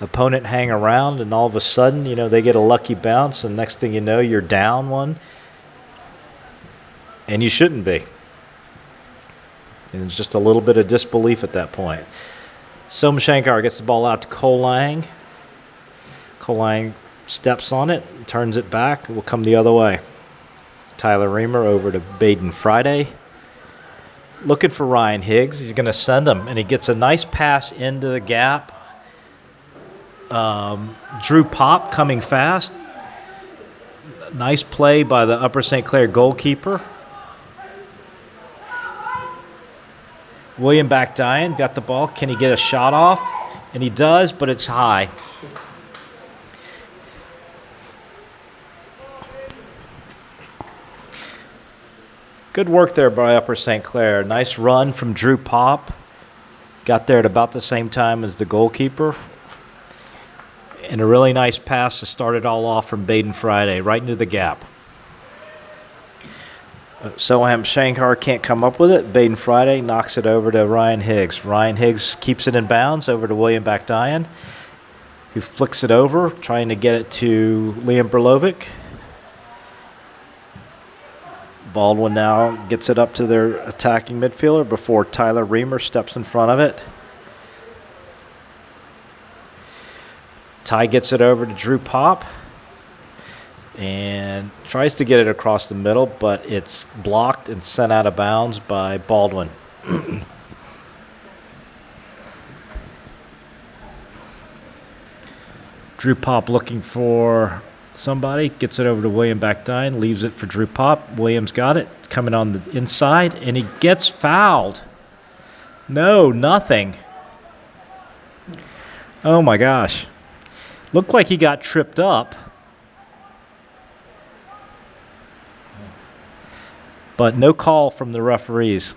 opponent hang around, and all of a sudden, they get a lucky bounce, and next thing you know, you're down one, and you shouldn't be. And it's just a little bit of disbelief at that point. Somashankar gets the ball out to Cole Lang. Cole Lang steps on it, turns it back, it will come the other way. Tyler Reamer over to Baden Friday. Looking for Ryan Higgs. He's going to send him, and he gets a nice pass into the gap. Drew Pop coming fast. Nice play by the Upper St. Clair goalkeeper. William Backdian got the ball. Can he get a shot off? And he does, but it's high. Good work there by Upper St. Clair. Nice run from Drew Pop. Got there at about the same time as the goalkeeper. And a really nice pass to start it all off from Baden Friday, right into the gap. Soham Shankar can't come up with it. Baden Friday knocks it over to Ryan Higgs. Ryan Higgs keeps it in bounds over to William Backdian, who flicks it over, trying to get it to Liam Berlovic. Baldwin now gets it up to their attacking midfielder before Tyler Reamer steps in front of it. Ty gets it over to Drew Pop and tries to get it across the middle, but it's blocked and sent out of bounds by Baldwin. Drew Pop looking for somebody, gets it over to William Backdian, leaves it for Drew Pop. Williams got it, coming on the inside, and he gets fouled. No, nothing. Oh my gosh. Looked like he got tripped up. But no call from the referees.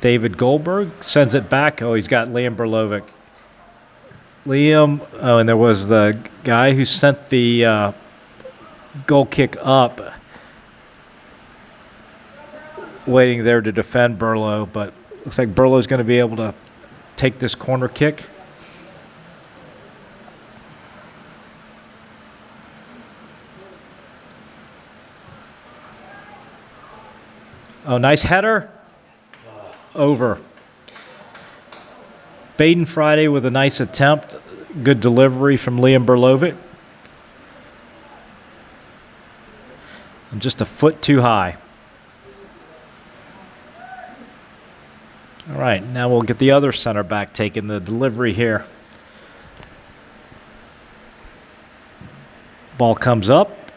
David Goldberg sends it back. Oh, he's got Liam Berlovic. And there was the guy who sent the goal kick up, waiting there to defend Berlo, but looks like Berlo's going to be able to take this corner kick. Oh, nice header. Over. Baden Friday with a nice attempt. Good delivery from Liam Berlovic. And just a foot too high. All right, now we'll get the other center back taking the delivery here. Ball comes up.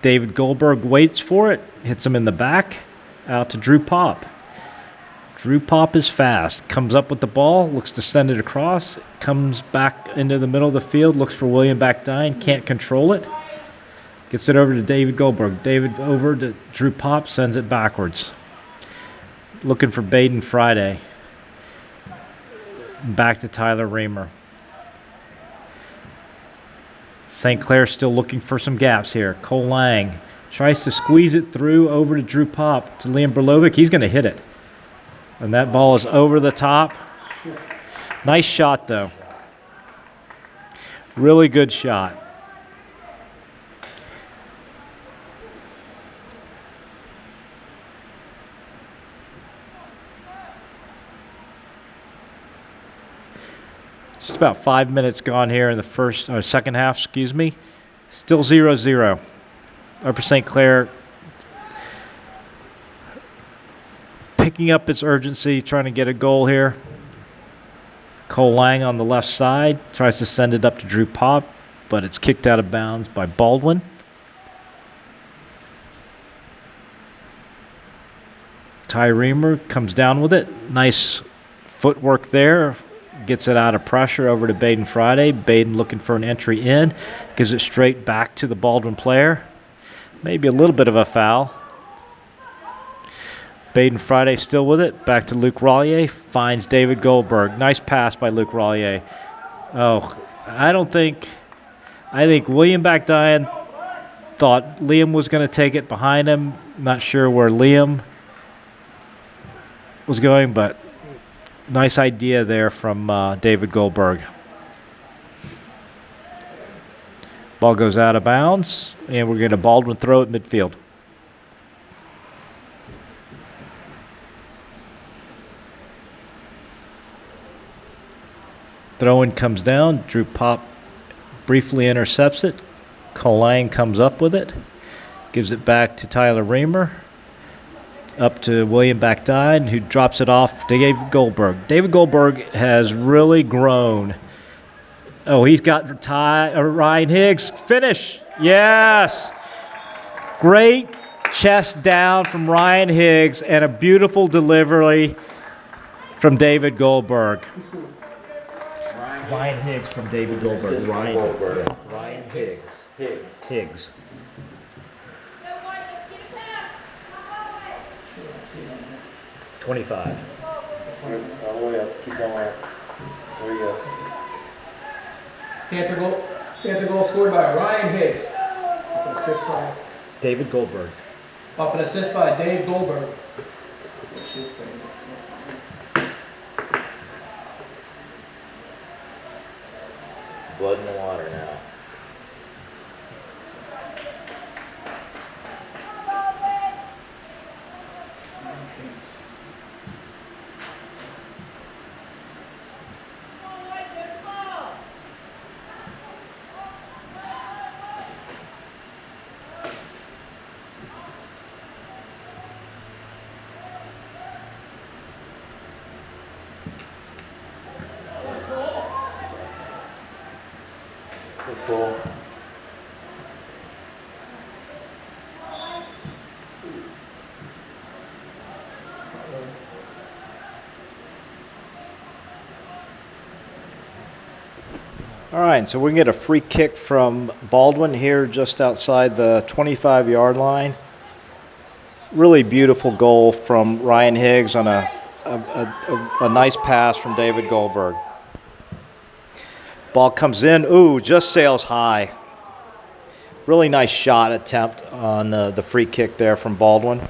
David Goldberg waits for it. Hits him in the back. Out to Drew Pop. Drew Pop is fast. Comes up with the ball. Looks to send it across. Comes back into the middle of the field. Looks for William Backdian. Can't control it. Gets it over to David Goldberg. David over to Drew Pop. Sends it backwards. Looking for Baden Friday. Back to Tyler Reamer. St. Clair still looking for some gaps here. Cole Lang tries to squeeze it through over to Drew Pop to Liam Berlovic. He's going to hit it. And that ball is over the top. Nice shot, though. Really good shot. Just about 5 minutes gone here in the second half, excuse me. Still 0-0. Upper St. Clair picking picking up its urgency, trying to get a goal here. Cole Lang on the left side tries to send it up to Drew Pop, but it's kicked out of bounds by Baldwin. Ty Reamer comes down with it. Nice footwork there. Gets it out of pressure over to Baden Friday. Baden looking for an entry in. Gives it straight back to the Baldwin player. Maybe a little bit of a foul. Baden Friday still with it. Back to Luke Rollier. Finds David Goldberg. Nice pass by Luke Rollier. Oh, I think William Backdian thought Liam was going to take it behind him. Not sure where Liam was going, but nice idea there from David Goldberg. Ball goes out of bounds, and we're going to Baldwin throw at midfield. Throw-in comes down. Drew Pop briefly intercepts it. Cole Lang comes up with it. Gives it back to Tyler Reamer. Up to William Backdine, who drops it off to David Goldberg. David Goldberg has really grown. Oh, he's got Ryan Higgs. Finish. Yes. Great chest down from Ryan Higgs and a beautiful delivery from David Goldberg. Ryan Higgs from David Goldberg. Ryan Higgs. Higgs. $25. All the way up. Keep going up. There you go. Panther goal scored by Ryan Higgs. Off an assist by David Goldberg. Off an assist by Dave Goldberg. Blood in the water now. Football. All right, so we can get a free kick from Baldwin here just outside the 25-yard line. Really beautiful goal from Ryan Higgs on a nice pass from David Goldberg. Ball comes in. Ooh, just sails high. Really nice shot attempt on the free kick there from Baldwin.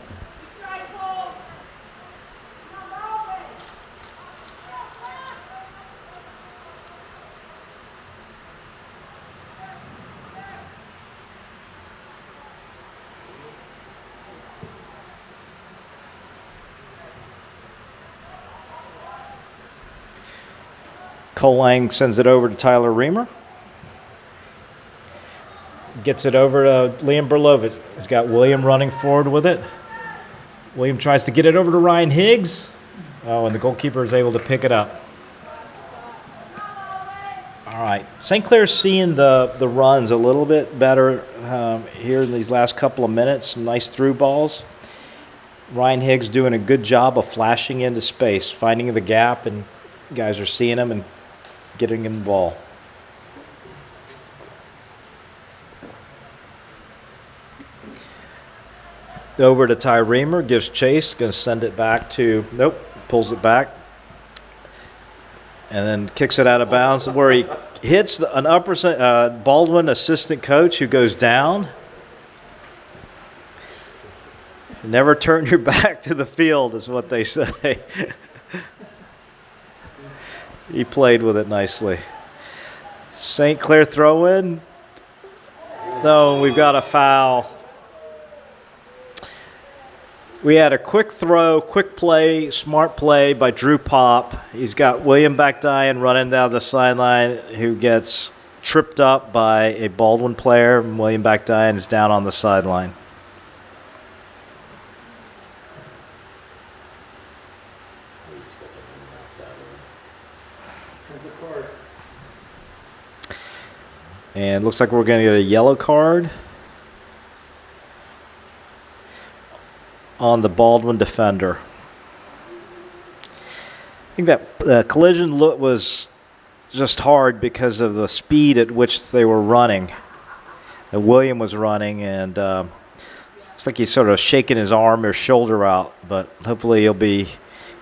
Cole Lang sends it over to Tyler Reamer. Gets it over to Liam Berlovich. He's got William running forward with it. William tries to get it over to Ryan Higgs. Oh, and the goalkeeper is able to pick it up. All right. St. Clair's seeing the runs a little bit better here in these last couple of minutes. Some nice through balls. Ryan Higgs doing a good job of flashing into space, finding the gap, and guys are seeing him and getting him the ball. Over to Ty Reamer, gives chase, going to send it back to, nope, pulls it back. And then kicks it out of bounds where he hits an Baldwin assistant coach who goes down. Never turn your back to the field is what they say. He played with it nicely. St. Clair throw in. No, we've got a foul. We had a quick throw, quick play, smart play by Drew Pop. He's got William Backdine running down the sideline who gets tripped up by a Baldwin player. And William Backdine is down on the sideline. And looks like we're going to get a yellow card on the Baldwin defender. I think that collision was just hard because of the speed at which they were running. William was running, and it's like he's sort of shaking his arm or shoulder out, but hopefully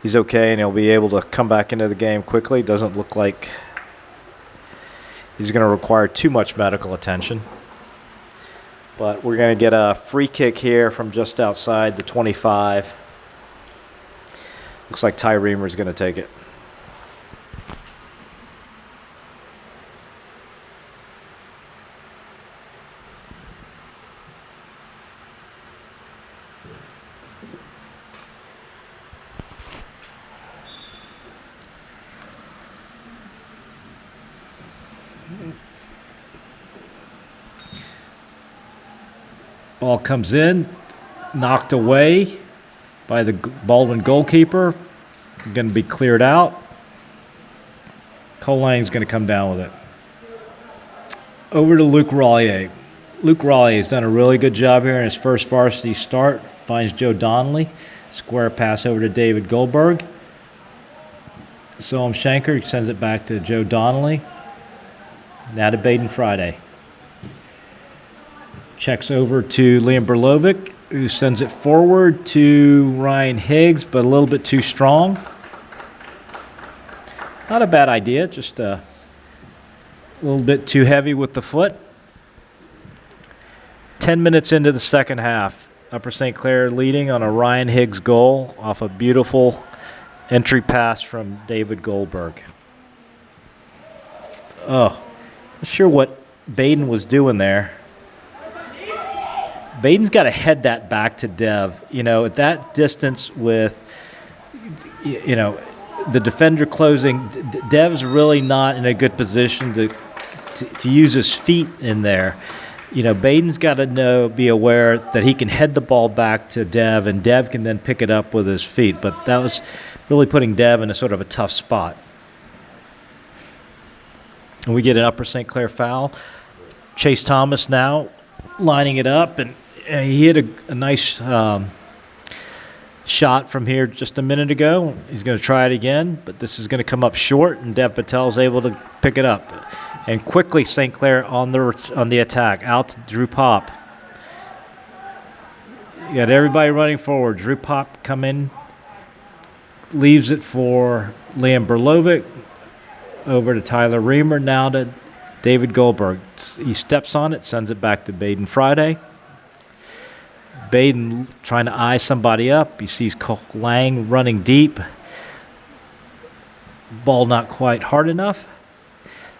he's okay and he'll be able to come back into the game quickly. Doesn't look like he's going to require too much medical attention. But we're going to get a free kick here from just outside the 25. Looks like Ty Reamer's going to take it. Ball comes in, knocked away by the Baldwin goalkeeper. Going to be cleared out. Cole Lang's going to come down with it. Over to Luke Rollier. Luke Rollier has done a really good job here in his first varsity start. Finds Joe Donnelly. Square pass over to David Goldberg. Soam Shanker sends it back to Joe Donnelly. Now to Baden Friday. Checks over to Liam Berlovic, who sends it forward to Ryan Higgs, but a little bit too strong. Not a bad idea, just a little bit too heavy with the foot. 10 minutes into the second half, Upper St. Clair leading on a Ryan Higgs goal off a beautiful entry pass from David Goldberg. Oh, not sure what Baden was doing there. Baden's got to head that back to Dev. At that distance with, the defender closing, Dev's really not in a good position to use his feet in there. Baden's got to be aware that he can head the ball back to Dev, and Dev can then pick it up with his feet. But that was really putting Dev in a sort of a tough spot. And we get an Upper St. Clair foul. Chase Thomas now lining it up, and he hit a nice shot from here just a minute ago. He's going to try it again, but this is going to come up short, and Dev Patel is able to pick it up. And quickly, St. Clair on the attack, out to Drew Pop. You got everybody running forward. Drew Pop come in, leaves it for Liam Berlovic, over to Tyler Reamer, now to David Goldberg. He steps on it, sends it back to Baden Friday. Baden trying to eye somebody up. He sees Cole Lang running deep. Ball not quite hard enough.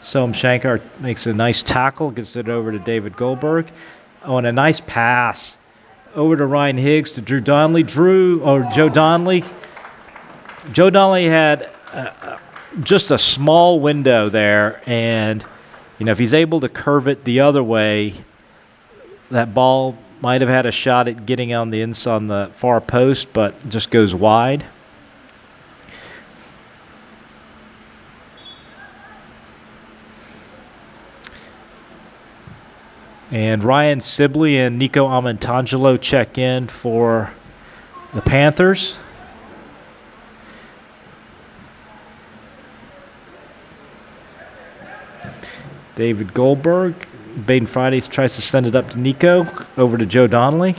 Soam Shankar makes a nice tackle, gets it over to David Goldberg. Oh, and a nice pass over to Ryan Higgs to Joe Donnelly. Joe Donnelly. Joe Donnelly had just a small window there, and if he's able to curve it the other way, that ball might have had a shot at getting on the far post, but just goes wide. And Ryan Sibley and Nico Amontangelo check in for the Panthers. David Goldberg. Baden Friday tries to send it up to Nico, over to Joe Donnelly.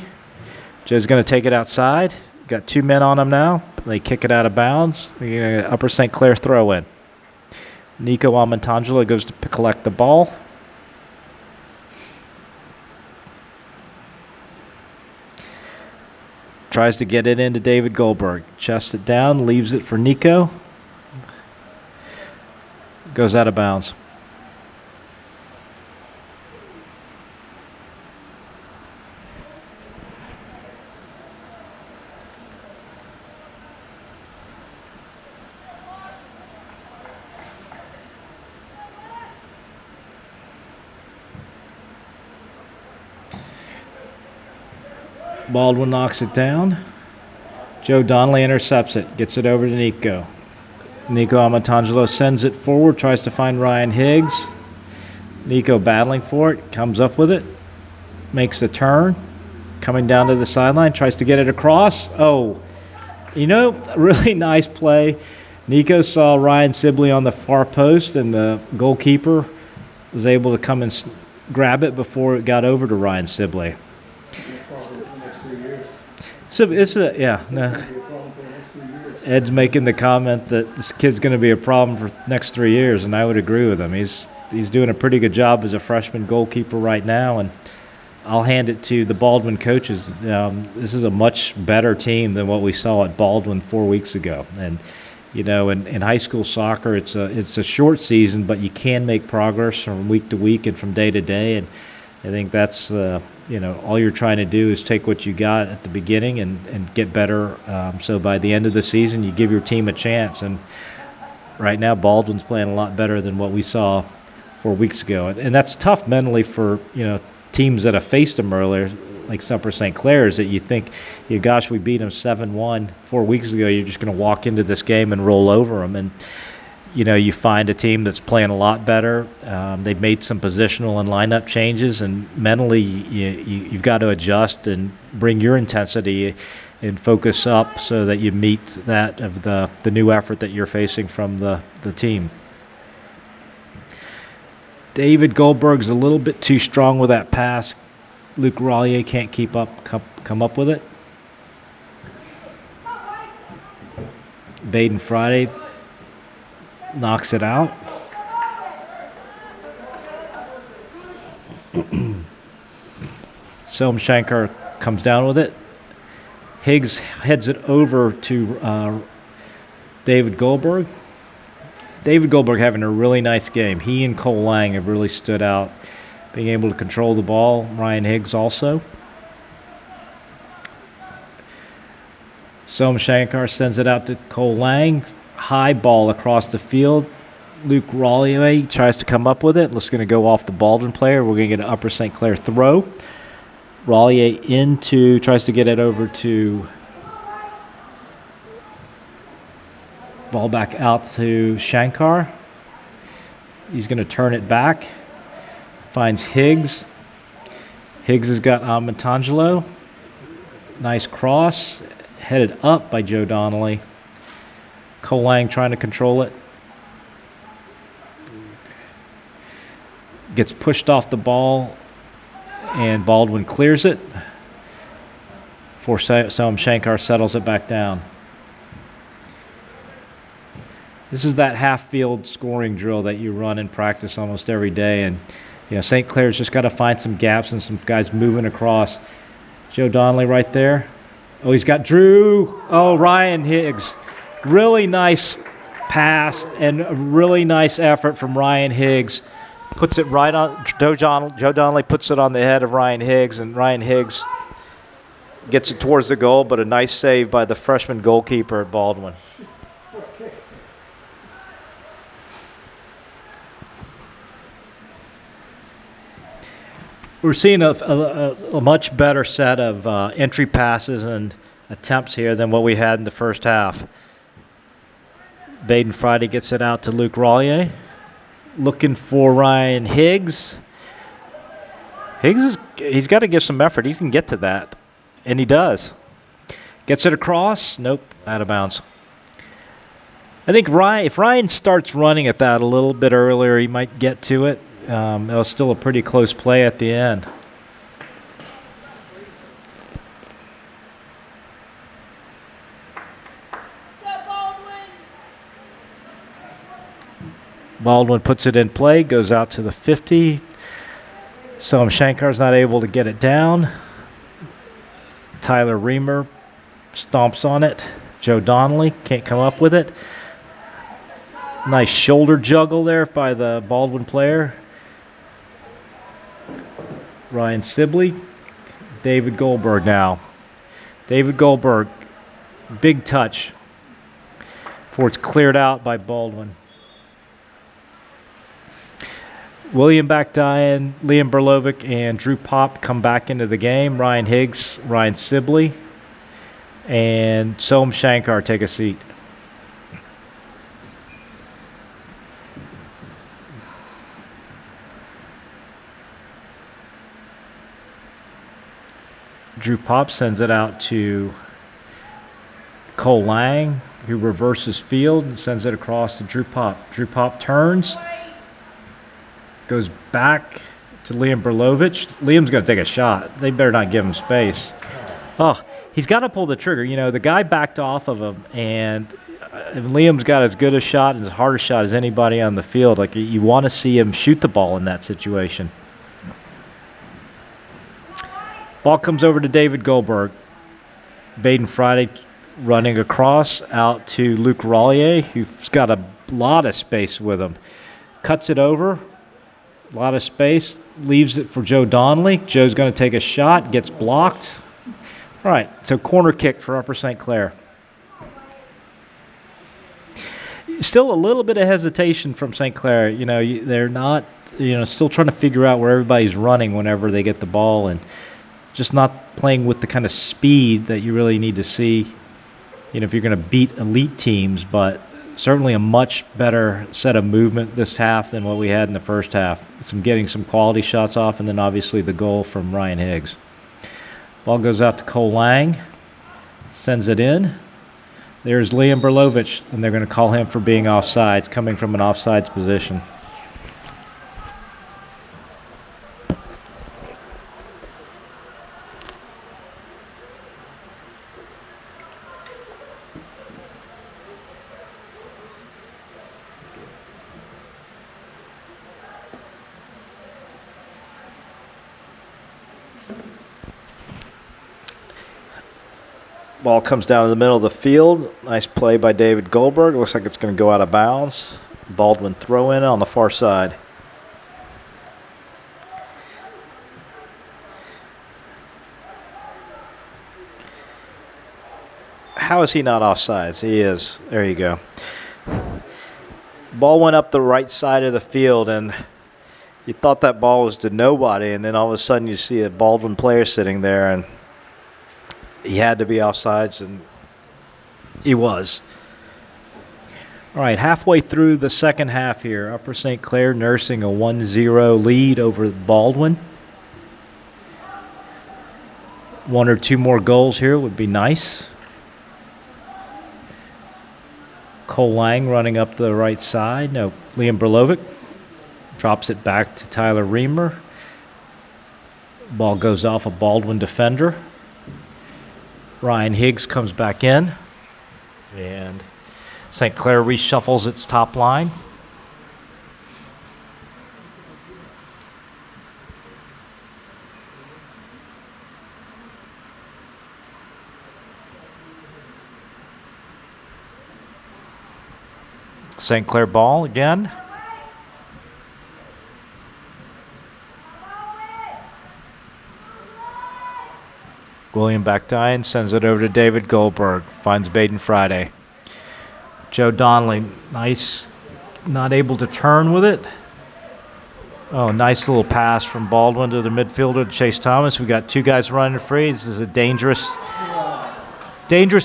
Joe's going to take it outside. Got two men on him now. They kick it out of bounds. Upper St. Clair throw in. Nico Amontangelo goes to collect the ball. Tries to get it into David Goldberg. Chests it down, leaves it for Nico. Goes out of bounds. Baldwin knocks it down. Joe Donnelly intercepts it, gets it over to Nico. Nico Amatangelo sends it forward, tries to find Ryan Higgs. Nico battling for it, comes up with it, makes the turn, coming down to the sideline, tries to get it across. Oh, really nice play. Nico saw Ryan Sibley on the far post, and the goalkeeper was able to come and grab it before it got over to Ryan Sibley. So Ed's making the comment that this kid's going to be a problem for the next 3 years, and I would agree with him. He's doing a pretty good job as a freshman goalkeeper right now, and I'll hand it to the Baldwin coaches. This is a much better team than what we saw at Baldwin 4 weeks ago. And in high school soccer, it's a short season, but you can make progress from week to week and from day to day. And I think that's all you're trying to do is take what you got at the beginning and get better. So by the end of the season, you give your team a chance. And right now, Baldwin's playing a lot better than what we saw 4 weeks ago, and that's tough mentally for teams that have faced them earlier, like Upper St. Clair, is that you think, gosh, we beat them 7-1 4 weeks ago. You're just going to walk into this game and roll over them, and you find a team that's playing a lot better. They've made some positional and lineup changes, and mentally you've got to adjust and bring your intensity and focus up so that you meet that of the new effort that you're facing from the team. David Goldberg's a little bit too strong with that pass. Luke Rollier can't come up with it. Baden Friday knocks it out. Selm Shankar comes down with it. Higgs heads it over to David Goldberg. David Goldberg having a really nice game. He and Cole Lang have really stood out, being able to control the ball. Ryan Higgs also. Selm Shankar sends it out to Cole Lang. High ball across the field. Luke Rollier tries to come up with it. It's going to go off the Baldwin player. We're going to get an Upper St. Clair throw. Rollier tries to get it over to ball back out to Shankar. He's going to turn it back. Finds Higgs. Higgs has got Amatangelo. Nice cross. Headed up by Joe Donnelly. Cole Lang trying to control it. Gets pushed off the ball, and Baldwin clears it. Before Selm Shankar settles it back down. This is that half-field scoring drill that you run in practice almost every day, and St. Clair's just got to find some gaps and some guys moving across. Joe Donnelly right there. Oh, he's got Drew. Oh, Ryan Higgs. Really nice pass and a really nice effort from Ryan Higgs. Puts it right on. Joe Donnelly puts it on the head of Ryan Higgs, and Ryan Higgs gets it towards the goal, but a nice save by the freshman goalkeeper at Baldwin. We're seeing a much better set of entry passes and attempts here than what we had in the first half. Baden Friday gets it out to Luke Rollier. Looking for Ryan Higgs. He's got to give some effort. He can get to that, and he does. Gets it across. Nope, out of bounds. I think if Ryan starts running at that a little bit earlier, he might get to it. It was still a pretty close play at the end. Baldwin puts it in play, goes out to the 50. Selm Shankar's not able to get it down. Tyler Reamer stomps on it. Joe Donnelly can't come up with it. Nice shoulder juggle there by the Baldwin player. Ryan Sibley. David Goldberg now. David Goldberg, big touch before it's cleared out by Baldwin. William Backdyan, Liam Berlovic, and Drew Pop come back into the game. Ryan Higgs, Ryan Sibley, and Selm Shankar take a seat. Drew Pop sends it out to Cole Lang, who reverses field and sends it across to Drew Pop. Drew Pop turns, goes back to Liam Berlovich. Liam's going to take a shot. They better not give him space. Oh, he's got to pull the trigger. You know, the guy backed off of him, and Liam's got as good a shot and as hard a shot as anybody on the field. Like, you want to see him shoot the ball in that situation. Ball comes over to David Goldberg. Baden Friday running across out to Luke Rollier, who's got a lot of space with him. Cuts it over, a lot of space, leaves it for Joe Donnelly. Joe's going to take a shot, gets blocked. All right, so corner kick for Upper St. Clair. Still a little bit of hesitation from St. Clair. You know, they're not, still trying to figure out where everybody's running whenever they get the ball, and just not playing with the kind of speed that you really need to see, if you're going to beat elite teams. But certainly a much better set of movement this half than what we had in the first half. Getting some quality shots off, and then obviously the goal from Ryan Higgs. Ball goes out to Cole Lang, sends it in. There's Liam Berlovich, and they're going to call him for being offsides, coming from an offsides position. Ball comes down to the middle of the field. Nice play by David Goldberg. Looks like it's going to go out of bounds. Baldwin throw in on the far side. How is he not offsides? He is. There you go. Ball went up the right side of the field, and you thought that ball was to nobody, and then all of a sudden you see a Baldwin player sitting there, and he had to be offsides, and he was. All right, halfway through the second half here, Upper St. Clair nursing a 1-0 lead over Baldwin. One or two more goals here would be nice. Cole Lang running up the right side. No, Liam Berlovic drops it back to Tyler Reamer. Ball goes off a Baldwin defender. Ryan Higgs comes back in, and St. Clair reshuffles its top line. St. Clair ball again. William Backdine sends it over to David Goldberg. Finds Baden Friday. Joe Donnelly, nice, not able to turn with it. Oh, nice little pass from Baldwin to the midfielder, Chase Thomas. We got two guys running free. This is a dangerous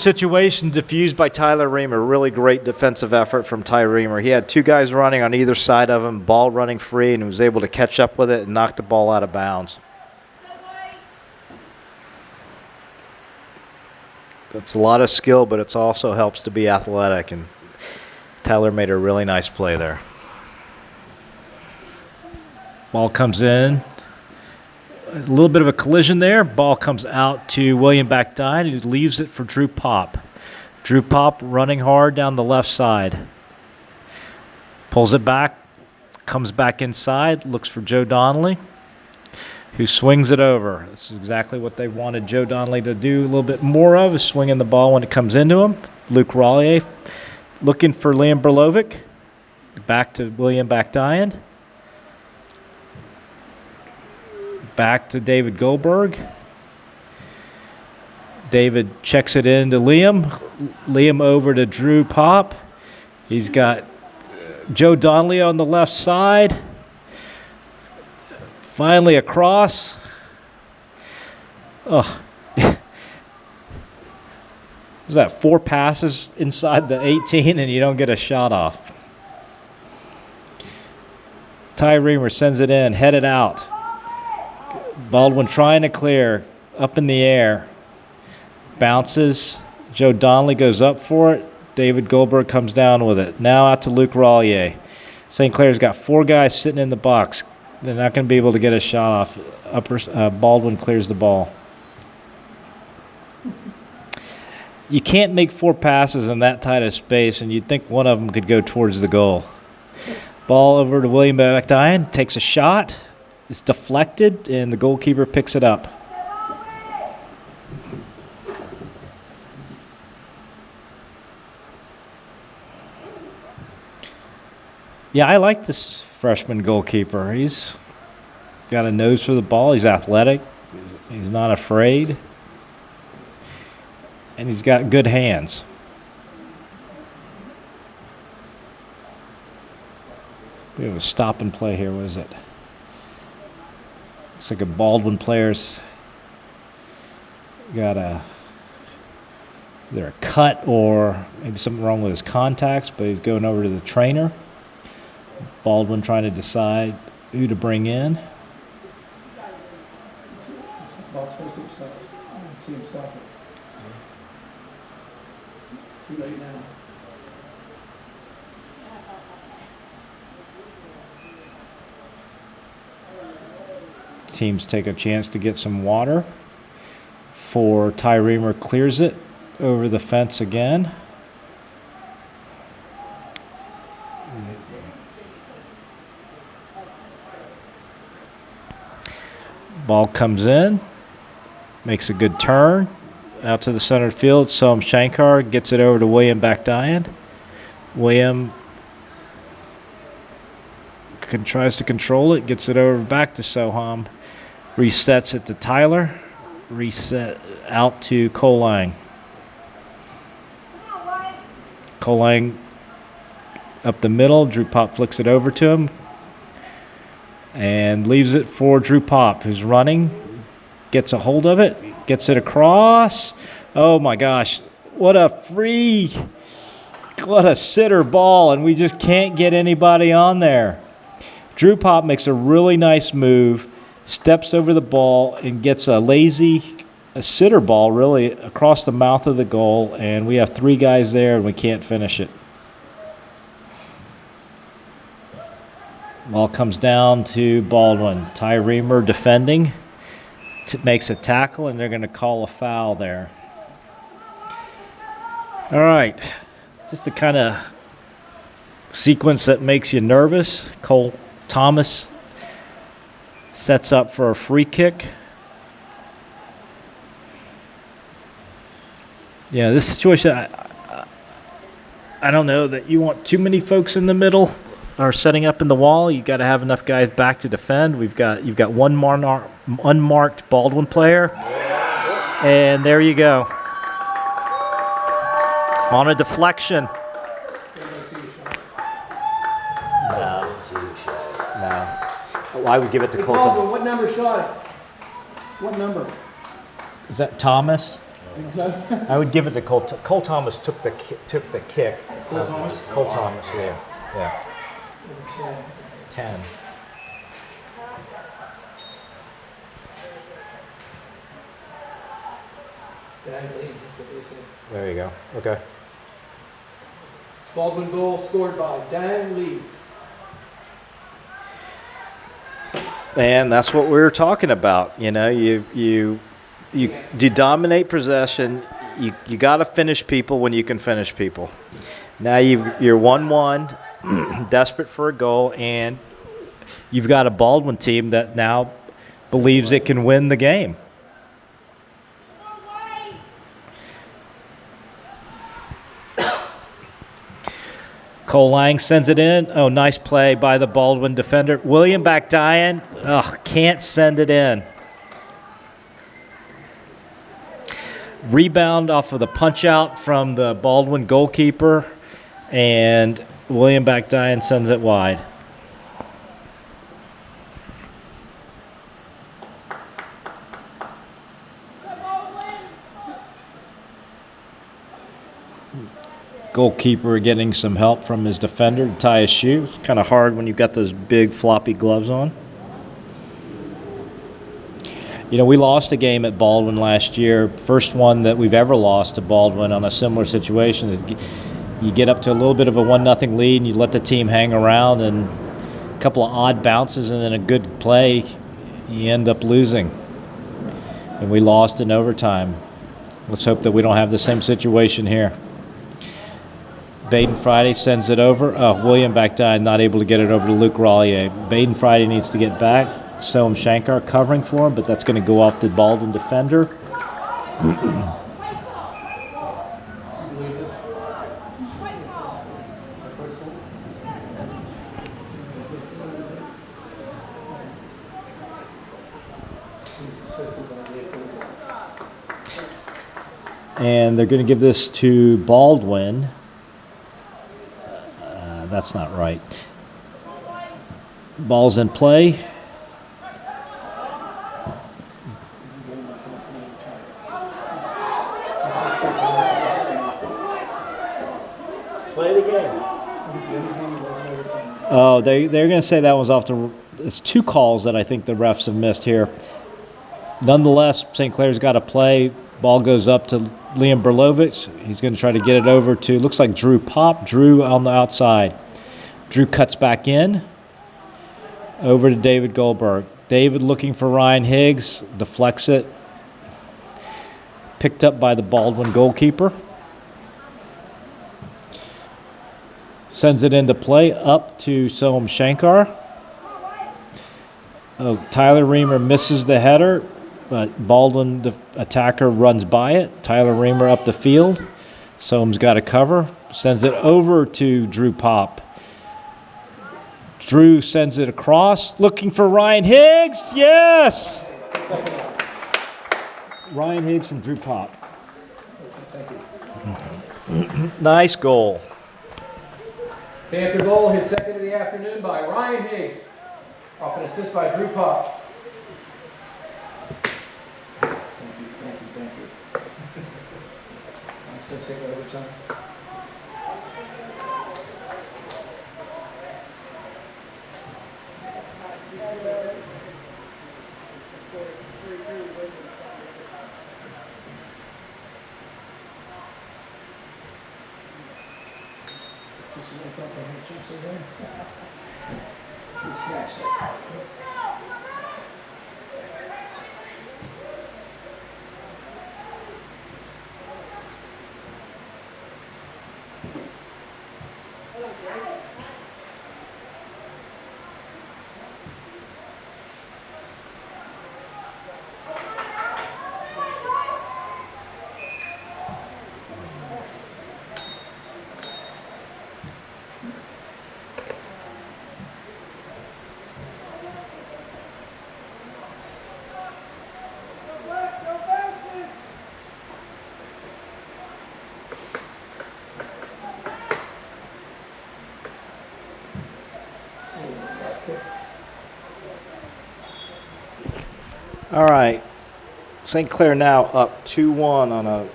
situation diffused by Tyler Reamer. Really great defensive effort from Ty Reamer. He had two guys running on either side of him, ball running free, and was able to catch up with it and knock the ball out of bounds. That's a lot of skill, but it also helps to be athletic, and Tyler made a really nice play there. Ball comes in. A little bit of a collision there. Ball comes out to William Backdine, who leaves it for Drew Pop. Drew Pop running hard down the left side. Pulls it back, comes back inside, looks for Joe Donnelly, who swings it over. This is exactly what they wanted Joe Donnelly to do a little bit more of, is swinging the ball when it comes into him. Luke Rollier looking for Liam Berlovic. Back to William Backdine. Back to David Goldberg. David checks it in to Liam. Liam over to Drew Pop. He's got Joe Donnelly on the left side. Finally across. Oh. Is that 4 passes inside the 18 and you don't get a shot off? Ty Reamer sends it in, headed out. Baldwin trying to clear. up in the air. Bounces. Joe Donnelly goes up for it. David Goldberg comes down with it. Now out to Luke Rollier. St. Clair's got 4 guys sitting in the box. They're not going to be able to get a shot off. Baldwin clears the ball. You can't make 4 passes in that tight of space, and you'd think one of them could go towards the goal. Ball over to William McDian. Takes a shot. It's deflected, and the goalkeeper picks it up. Yeah, I like this freshman goalkeeper. He's got a nose for the ball. He's athletic. He's not afraid. And he's got good hands. We have a stop and play here. What is it? It's like a Baldwin player's got either a cut or maybe something wrong with his contacts, but he's going over to the trainer. Baldwin trying to decide who to bring in. Too late now. Teams take a chance to get some water. Ty Reamer clears it over the fence again. Ball comes in, makes a good turn out to the center field. Soham Shankar gets it over to William Bakdayan. William tries to control it, gets it over back to Soham, resets it to Tyler, reset out to Colang. Colang up the middle. Drew Pop flicks it over to him and leaves it for Drew Pop, who's running, gets a hold of it, gets it across. Oh my gosh, what a sitter ball, and we just can't get anybody on there. Drew Pop makes a really nice move, steps over the ball, and gets a sitter ball really across the mouth of the goal, and we have 3 guys there and we can't finish it. Ball comes down to Baldwin. Ty Reamer defending. Makes a tackle, and they're going to call a foul there. All right. Just the kind of sequence that makes you nervous. Cole Thomas sets up for a free kick. Yeah, this situation, I don't know that you want too many folks in the middle or setting up in the wall. You got to have enough guys back to defend. You've got one unmarked Baldwin player, and there you go. On a deflection. No, I didn't see the shot. No. Well, I would give it to Cole. Baldwin, what number shot it? What number? Is that Thomas? Okay. I would give it to Cole. Cole Thomas took the kick. Cole Thomas? Cole Thomas, yeah. 10. There you go. Okay. Baldwin goal scored by Dan Lee. And that's what we were talking about. You know, you dominate possession. You got to finish people when you can finish people. Now you're 1-1, desperate for a goal, and you've got a Baldwin team that now believes it can win the game. Cole Lang sends it in. Oh, nice play by the Baldwin defender. William Bakdayan, can't send it in. Rebound off of the punch out from the Baldwin goalkeeper, and William Bakdayan sends it wide. Goalkeeper getting some help from his defender to tie his shoe. It's kind of hard when you've got those big floppy gloves on. You know, we lost a game at Baldwin last year, first one that we've ever lost to Baldwin on a similar situation. You get up to a little bit of a 1-0 lead and you let the team hang around, and a couple of odd bounces and then a good play, you end up losing. And we lost in overtime. Let's hope that we don't have the same situation here. Baden Friday sends it over. Oh, William Bakdine not able to get it over to Luke Rollier. Baden Friday needs to get back. Soam Shankar covering for him, but that's going to go off the Baldwin defender. And they're going to give this to Baldwin. That's not right. Ball's in play. Play the game. Oh, they're going to say that was off the. It's 2 calls that I think the refs have missed here. Nonetheless, St. Clair's got to play. Ball goes up to Liam Berlovich. He's going to try to get it over to, looks like Drew Pop. Drew on the outside. Drew cuts back in. Over to David Goldberg. David looking for Ryan Higgs. Deflects it. Picked up by the Baldwin goalkeeper. Sends it into play up to Soam Shankar. Oh, Tyler Reamer misses the header, but Baldwin, the attacker, runs by it. Tyler Reamer up the field. Soam's got a cover. Sends it over to Drew Pop. Drew sends it across, looking for Ryan Higgs. Yes! Ryan Higgs from Drew Pop. Nice goal. Panther goal, his second of the afternoon by Ryan Higgs. Off an assist by Drew Pop. Thank you. I'm so sick of overtime. He snatched it. All right. St. Clair now up 2-1 on a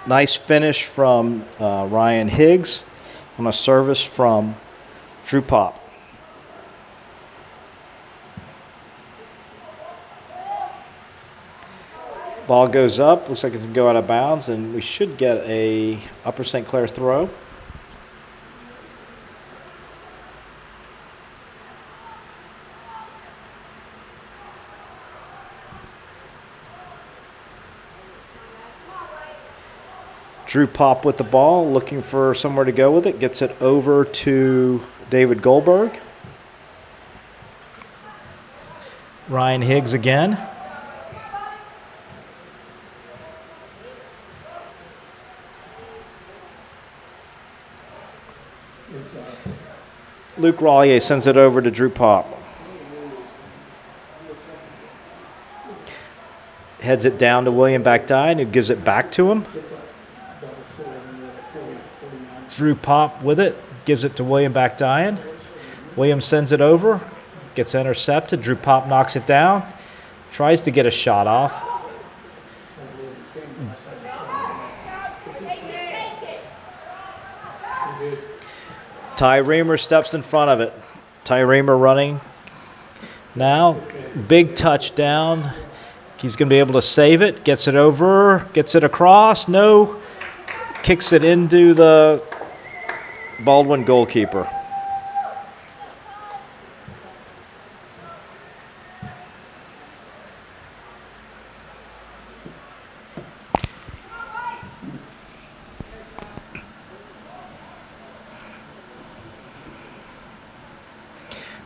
nice finish from Ryan Higgs on a service from Drew Pop. Ball goes up. Looks like it's going to go out of bounds, and we should get a Upper St. Clair throw. Drew Pop with the ball, looking for somewhere to go with it. Gets it over to David Goldberg. Ryan Higgs again. Luke Rollier sends it over to Drew Pop. Heads it down to William Bakdine, who gives it back to him. Drew Pop with it, gives it to William Bakdine. William sends it over, gets intercepted. Drew Pop knocks it down, tries to get a shot off. Ty Reamer steps in front of it. Ty Reamer running now. Big touchdown. He's going to be able to save it. Gets it over. Gets it across. No. Kicks it into the Baldwin goalkeeper.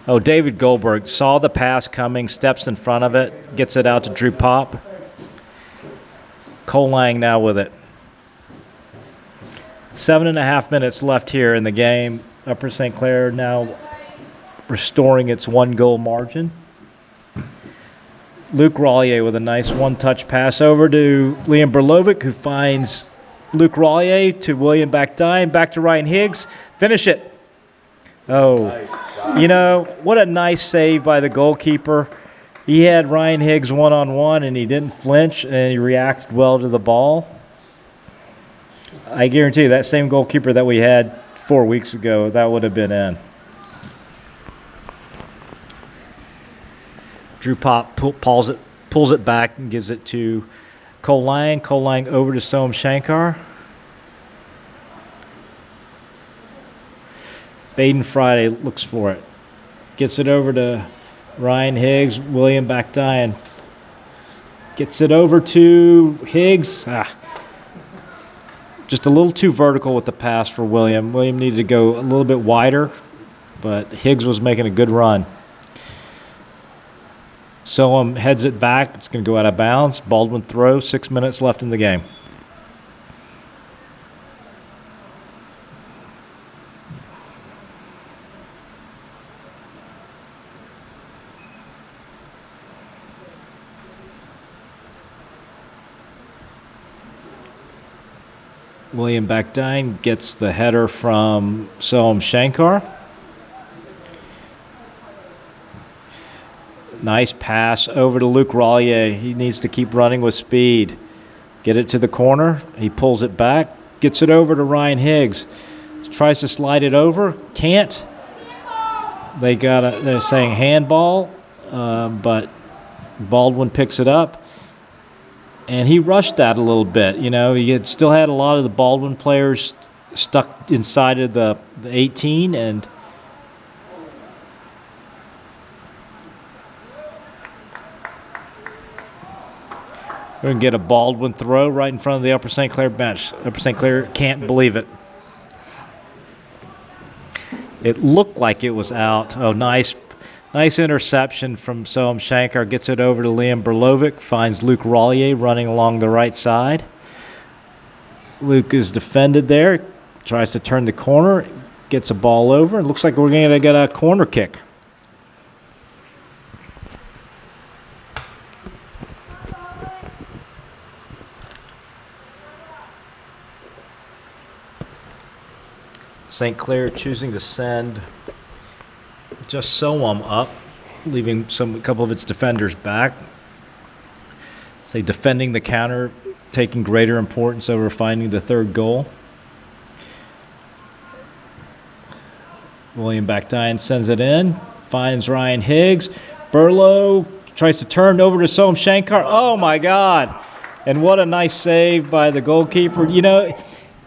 Oh, David Goldberg saw the pass coming, steps in front of it, gets it out to Drew Pop. Cole Lang now with it. 7.5 minutes left here in the game. Upper St. Clair now restoring its 1-goal margin. Luke Rollier with a nice one-touch pass over to Liam Berlovic, who finds Luke Rollier to William Backdine, back to Ryan Higgs. Finish it. Oh, you know, what a nice save by the goalkeeper. He had Ryan Higgs one-on-one, and he didn't flinch, and he reacted well to the ball. I guarantee you that same goalkeeper that we had 4 weeks ago, that would have been in. Drew Pop pulls it back and gives it to Cole Lang. Cole Lang over to Soam Shankar. Baden Friday looks for it. Gets it over to Ryan Higgs. William Backdine gets it over to Higgs. Just a little too vertical with the pass for William. William needed to go a little bit wider, but Higgs was making a good run. Soam heads it back. It's going to go out of bounds. Baldwin throw. 6 minutes left in the game. William Backdine gets the header from Soam Shankar. Nice pass over to Luke Rollier. He needs to keep running with speed. Get it to the corner. He pulls it back. Gets it over to Ryan Higgs. Tries to slide it over. Can't. They're saying handball, but Baldwin picks it up. And he rushed that a little bit. You know, he still had a lot of the Baldwin players stuck inside of the 18, and we're going to get a Baldwin throw right in front of the Upper St. Clair bench. Upper St. Clair can't believe it. It looked like it was out. Oh, nice interception from Soam Shankar. Gets it over to Liam Berlovic. Finds Luke Rollier running along the right side. Luke is defended there. Tries to turn the corner. Gets a ball over. It looks like we're going to get a corner kick. St. Clair choosing to send just Soam up, leaving a couple of its defenders back. Say defending the counter, taking greater importance over finding the third goal. William Backdine sends it in, finds Ryan Higgs. Burlow tries to turn over to Soam Shankar. Oh my God! And what a nice save by the goalkeeper. You know,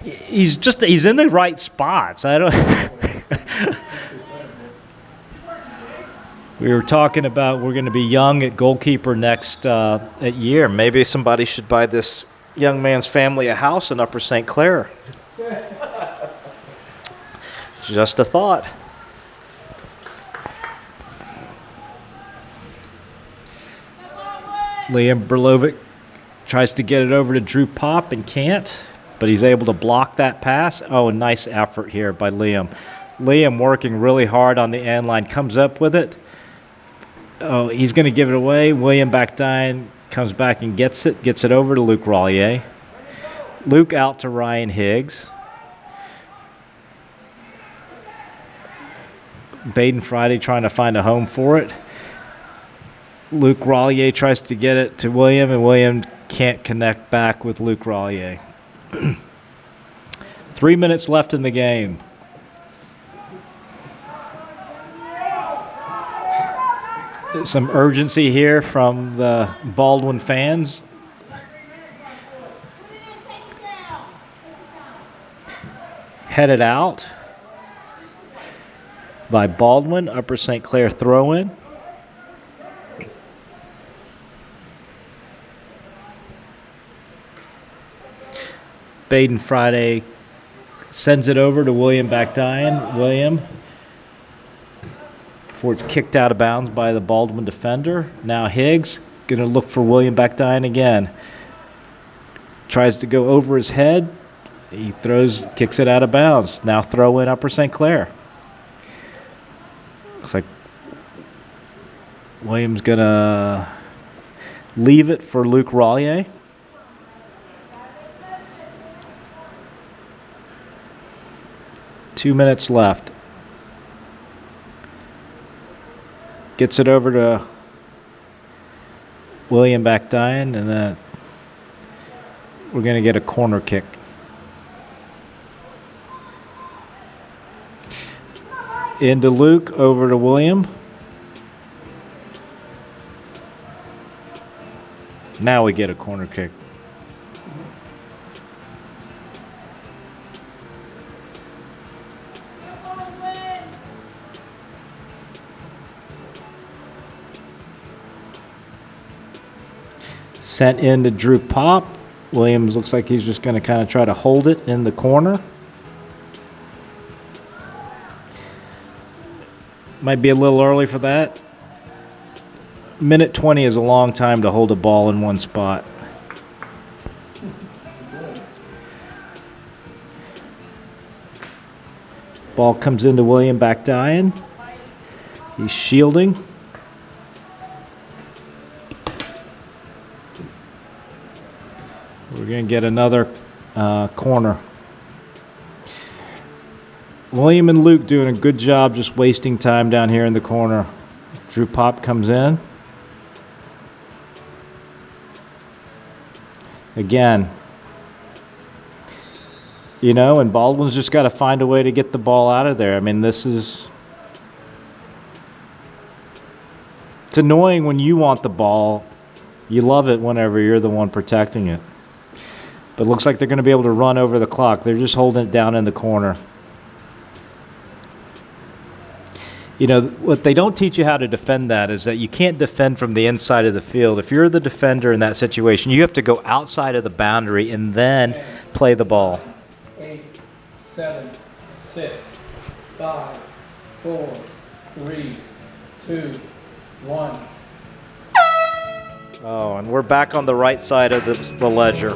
he's in the right spots. I don't. We were talking about we're going to be young at goalkeeper next at year. Maybe somebody should buy this young man's family a house in Upper St. Clair. Just a thought. Liam Berlovic tries to get it over to Drew Pop and can't, but he's able to block that pass. Oh, a nice effort here by Liam. Liam working really hard on the end line, comes up with it. Oh, he's going to give it away. William Backdine comes back and gets it over to Luke Rollier. Luke out to Ryan Higgs. Baden Friday trying to find a home for it. Luke Rollier tries to get it to William, and William can't connect back with Luke Rollier. 3 minutes left in the game. Some urgency here from the Baldwin fans. Headed out by Baldwin, Upper St. Clair throw-in. Baden Friday sends it over to William Backdine. William, before it's kicked out of bounds by the Baldwin defender. Now Higgs going to look for William Backdine again. Tries to go over his head. He throws, kicks it out of bounds. Now throw in Upper St. Clair. Looks like William's going to leave it for Luke Rollier. Two minutes left. Gets it over to William Backdine, and then we're going to get a corner kick. Into Luke, over to William. Now we get a corner kick. Sent in to Drew Pop. Williams looks like he's just going to kind of try to hold it in the corner. Might be a little early for that. Minute 20 is a long time to hold a ball in one spot. Ball comes into William Backdine. He's shielding. We're going to get another corner. William and Luke doing a good job just wasting time down here in the corner. Drew Pop comes in. Again. You know, and Baldwin's just got to find a way to get the ball out of there. I mean, this is... It's annoying when you want the ball. You love it whenever you're the one protecting it. But it looks like they're going to be able to run over the clock. They're just holding it down in the corner. You know, what they don't teach you how to defend that is that you can't defend from the inside of the field. If you're the defender in that situation, you have to go outside of the boundary and then play the ball. 8, 7, 6, 5, 4, 3, 2, 1. Oh, and we're back on the right side of the ledger.